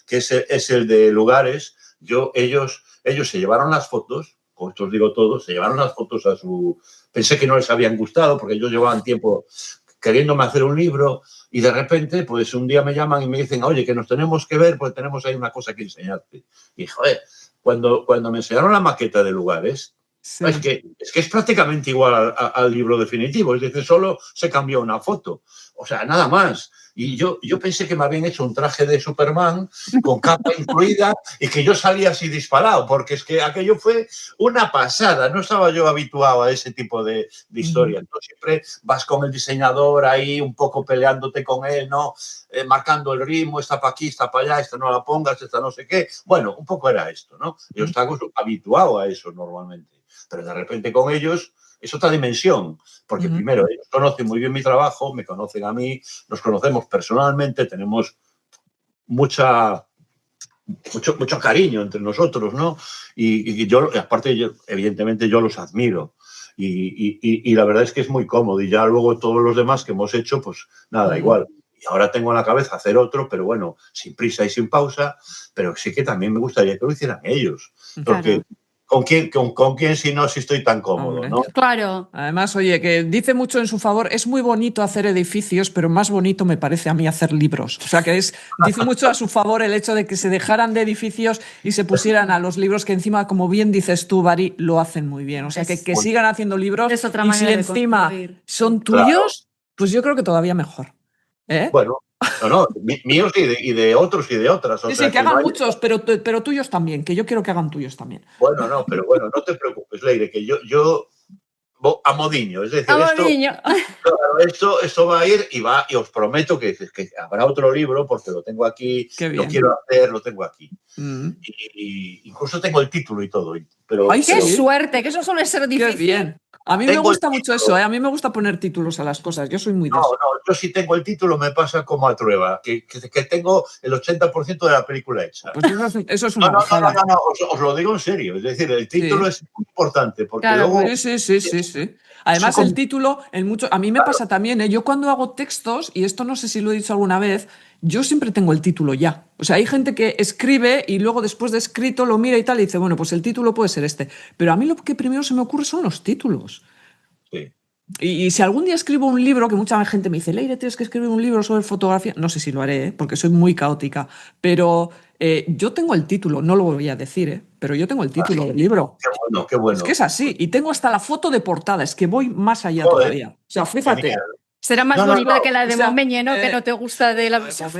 Que es el de Lugares. Ellos se llevaron las fotos, con esto os digo todo, se llevaron las fotos a su... Pensé que no les habían gustado porque ellos llevaban tiempo queriéndome hacer un libro y de repente, pues un día me llaman y me dicen, oye, que nos tenemos que ver porque tenemos ahí una cosa que enseñarte. Y joder, cuando me enseñaron la maqueta de Lugares, Sí. es que es prácticamente igual al libro definitivo, es decir, solo se cambió una foto, o sea, nada más. Y yo pensé que me habían hecho un traje de Superman con capa incluida y que yo salía así disparado, porque es que aquello fue una pasada. No estaba yo habituado a ese tipo de historias. ¿No? Siempre vas con el diseñador ahí un poco peleándote con él, ¿no? Marcando el ritmo, esta para aquí, esta para allá, esta no la pongas, esta no sé qué. Bueno, un poco era esto, ¿no? Yo estaba habituado a eso normalmente. Pero de repente con ellos es otra dimensión, porque primero ellos conocen muy bien mi trabajo, me conocen a mí, nos conocemos personalmente, tenemos mucho cariño entre nosotros, ¿no? Y yo, aparte, evidentemente yo los admiro. Y la verdad es que es muy cómodo. Y ya luego todos los demás que hemos hecho, pues nada, igual. Y ahora tengo en la cabeza hacer otro, pero bueno, sin prisa y sin pausa, pero sí que también me gustaría que lo hicieran ellos. Porque... Claro. ¿Con quién si no, si estoy tan cómodo, Hombre. ¿no? Claro. Además, oye, que dice mucho en su favor, es muy bonito hacer edificios, pero más bonito me parece a mí hacer libros. O sea, que dice mucho a su favor el hecho de que se dejaran de edificios y se pusieran a los libros que encima, como bien dices tú, Bari, lo hacen muy bien. O sea, que sigan haciendo libros Es otra y si manera de encima construir. son tuyos, pues yo creo que todavía mejor. ¿Eh? Bueno, míos y de otros y de otras. O Sí, sea, sí, que hagan no hay... muchos, pero tuyos también, que yo quiero que hagan tuyos también. Bueno, no, pero bueno, no te preocupes, Leire, que yo a modiño, es decir, esto va a ir y os prometo que habrá otro libro porque lo tengo aquí, lo quiero hacer, lo tengo aquí. Y incluso tengo el título y todo. Pero, ¡Ay, ¡qué suerte! Que eso suele ser difícil. ¡Qué bien! A mí me gusta mucho eso, ¿eh? A mí me gusta poner títulos a las cosas. Yo soy muy de eso. No, yo si tengo el título me pasa como a Trueba, que tengo el 80% de la película hecha. Pues eso es una bajada. No, os lo digo en serio. Es decir, el título es muy importante porque luego... Sí. Además, el título, a mí me pasa también, ¿eh? Yo cuando hago textos, y esto no sé si lo he dicho alguna vez, yo siempre tengo el título ya. O sea, hay gente que escribe y luego después de escrito lo mira y tal y dice, bueno, pues el título puede ser este. Pero a mí lo que primero se me ocurre son los títulos. Sí. Y si algún día escribo un libro, que mucha gente me dice, Leire, tienes que escribir un libro sobre fotografía. No sé si lo haré, porque soy muy caótica. Pero yo tengo el título, no lo voy a decir, pero yo tengo el título del libro. Qué bueno. Es que es así. Y tengo hasta la foto de portada. Es que voy más allá todavía. O sea, fíjate. Será más bonita que la de Montmeñe, ¿no? Que no te gusta de la ya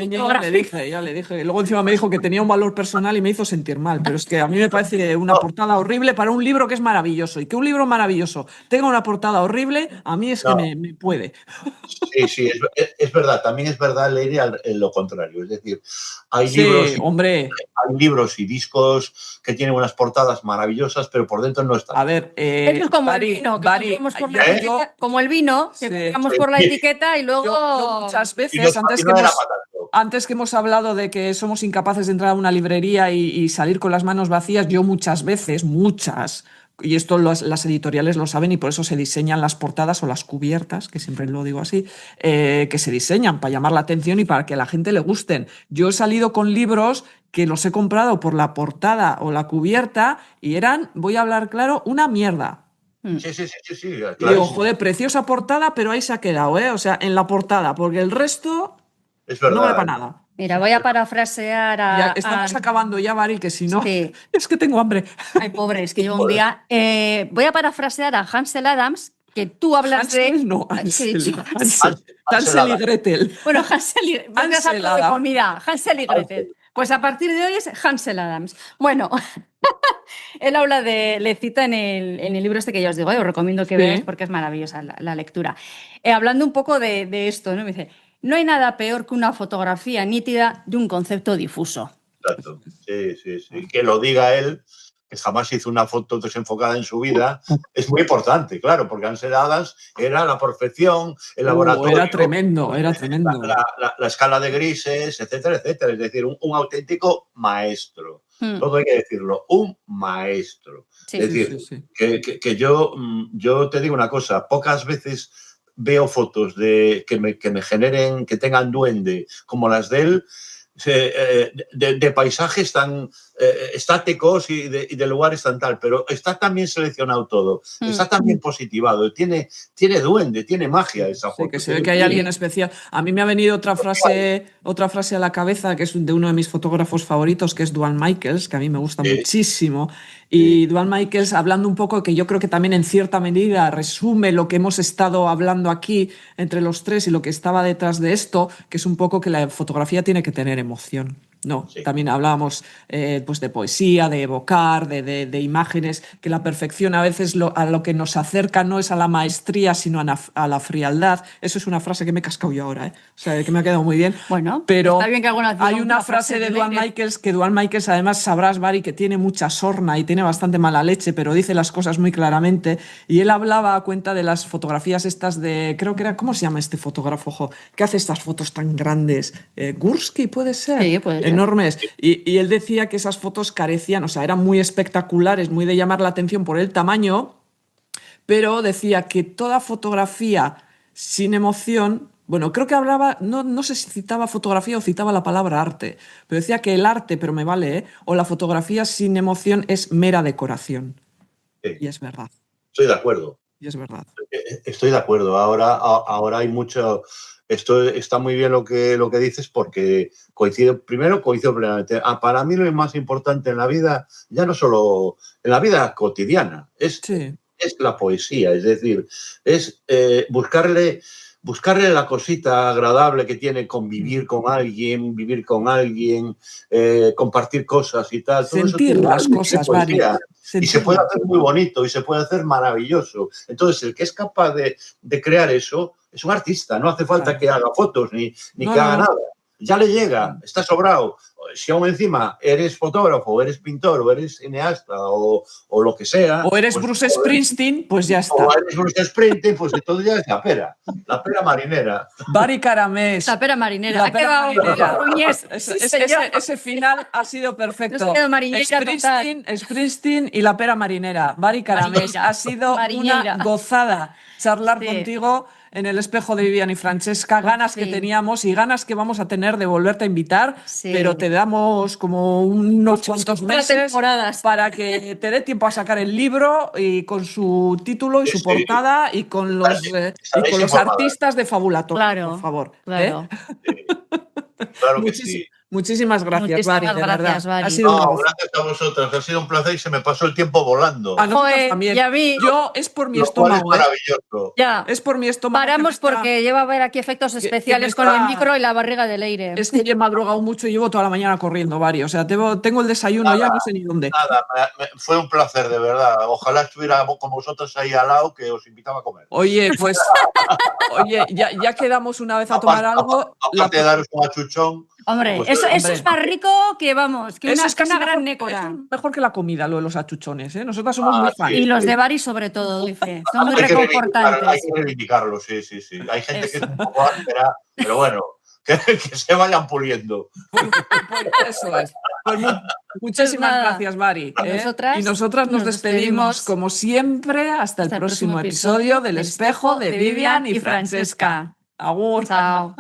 le dije. Y luego encima me dijo que tenía un valor personal y me hizo sentir mal. Pero es que a mí me parece una portada horrible para un libro que es maravilloso. Y que un libro maravilloso tenga una portada horrible, a mí es que me puede. Sí, es verdad. También es verdad, Leire, lo contrario. Es decir, hay libros y discos que tienen unas portadas maravillosas, pero por dentro no están. A ver, eso es como el vino, que compramos por la etiqueta, como el vino, que compramos por la etiqueta y luego... Yo muchas veces, antes que hemos hablado de que somos incapaces de entrar a una librería y salir con las manos vacías, yo muchas veces, y esto las editoriales lo saben y por eso se diseñan las portadas o las cubiertas, que siempre lo digo así, que se diseñan para llamar la atención y para que a la gente le gusten. Yo he salido con libros que los he comprado por la portada o la cubierta y eran, voy a hablar claro, una mierda. Sí. Claro. Digo, joder, preciosa portada, pero ahí se ha quedado, ¿eh? O sea, en la portada, porque el resto no vale para nada. Mira, voy a parafrasear a... Ya, estamos acabando ya, Bari, que si no, es que tengo hambre. Ay, pobre, es que yo un día... voy a parafrasear a Hansel Adams, que tú hablas Hansel, de... No, Hansel y Gretel. Bueno, Hansel y Gretel. Hansel de comida, Hansel y Gretel. Pues a partir de hoy es Hansel Adams. Bueno, él habla le cita en el libro este que ya os digo, os recomiendo que veáis porque es maravillosa la lectura. Hablando un poco de esto, ¿no? Me dice, no hay nada peor que una fotografía nítida de un concepto difuso. Exacto. Sí. Que lo diga él, que jamás hizo una foto desenfocada en su vida, es muy importante, claro, porque Hansel Adams era la perfección, el laboratorio. Era tremendo. La escala de grises, etcétera, etcétera. Es decir, un auténtico maestro. Todo hay que decirlo, un maestro. Sí, es decir, que yo te digo una cosa, pocas veces veo fotos que me generen, que tengan duende, como las de él, de paisajes tan estáticos y de lugares tan tal, pero está tan bien seleccionado todo, está tan bien positivado, tiene duende, tiene magia esa foto. Sí, que se ve que hay alguien especial. A mí me ha venido otra frase a la cabeza, que es de uno de mis fotógrafos favoritos, que es Duane Michels, que a mí me gusta muchísimo. Y Duane Michels, hablando un poco, que yo creo que también en cierta medida resume lo que hemos estado hablando aquí entre los tres y lo que estaba detrás de esto, que es un poco que la fotografía tiene que tener emoción. No, también hablábamos pues de poesía, de evocar, de imágenes, que la perfección a veces a lo que nos acerca no es a la maestría, sino a la frialdad. Eso es una frase que me he cascado yo ahora, o sea, que me ha quedado muy bien. Bueno, pero está bien que hay una frase de Duane Michels, que Duane Michels, además sabrás, Bari, que tiene mucha sorna y tiene bastante mala leche, pero dice las cosas muy claramente. Y él hablaba a cuenta de las fotografías estas de, creo que era, ¿cómo se llama este fotógrafo, ojo, que hace estas fotos tan grandes? Gursky, ¿puede ser? Sí, puede ser. Enormes. Y él decía que esas fotos carecían, o sea, eran muy espectaculares, muy de llamar la atención por el tamaño, pero decía que toda fotografía sin emoción, bueno, creo que hablaba, no sé si citaba fotografía o citaba la palabra arte, pero decía que el arte, pero me vale, o la fotografía sin emoción es mera decoración. Sí. Y es verdad. Estoy de acuerdo. Y es verdad. Estoy de acuerdo. Ahora hay mucho. Esto está muy bien lo que dices, porque coincido plenamente. Para mí lo más importante en la vida, ya no solo en la vida cotidiana, es la poesía. Es decir, es buscarle la cosita agradable que tiene convivir con alguien, vivir con alguien, compartir cosas y tal. Sentir todo eso las cosas, Bari. Y se puede hacer muy bonito y se puede hacer maravilloso. Entonces, el que es capaz de crear eso es un artista. No hace falta que haga fotos ni que haga nada. Ya le llega, está sobrado. Si aún encima eres fotógrafo, o eres pintor, o eres cineasta, o lo que sea. O eres Bruce Springsteen, pues ya está. O eres Bruce Springsteen, pues entonces ya es la pera marinera. Bari Caramés. La pera marinera. La pera marinera. Sí, ese final ha sido perfecto. Springsteen y la pera marinera. Bari Caramés. Ha sido una gozada charlar contigo en el espejo de Vivian y Francesca, ganas que teníamos y ganas que vamos a tener de volverte a invitar, pero te damos como unos cuantos meses para que te dé tiempo a sacar el libro y con su título y su portada y con los artistas de Fabulatorio, por favor. Claro. Claro que sí. Muchísimas gracias, Bari, de verdad. Bari. Ha sido gracias a vosotros, ha sido un placer y se me pasó el tiempo volando. A nosotros también. Y a mí. Yo, es por mi estómago. Es maravilloso. Ya. Es por mi estómago. Paramos porque lleva a ver aquí efectos especiales con el micro y la barriga de Leire. Es que yo he madrugado mucho y llevo toda la mañana corriendo, Bari. O sea, tengo el desayuno ya, no sé ni dónde. Nada, fue un placer, de verdad. Ojalá estuviera con vosotros ahí al lado, que os invitaba a comer. Oye, pues, ya quedamos una vez a tomar algo. Aparte de daros un achuchón. Hombre, pues, eso es más rico que, vamos, que una gran nécora. Es mejor que la comida, lo de los achuchones, ¿eh? Nosotras somos muy fans. Y los de Bari sobre todo, dice. Son muy reconfortantes. Hay que reivindicarlo, sí. Hay gente que es un poco áspera, pero bueno, que se vayan puliendo. Pues eso es. Pues muchísimas gracias, Bari. Y nosotras nos despedimos, como siempre, hasta el próximo episodio del Espejo de Vivian y Francesca. Agur. Chao.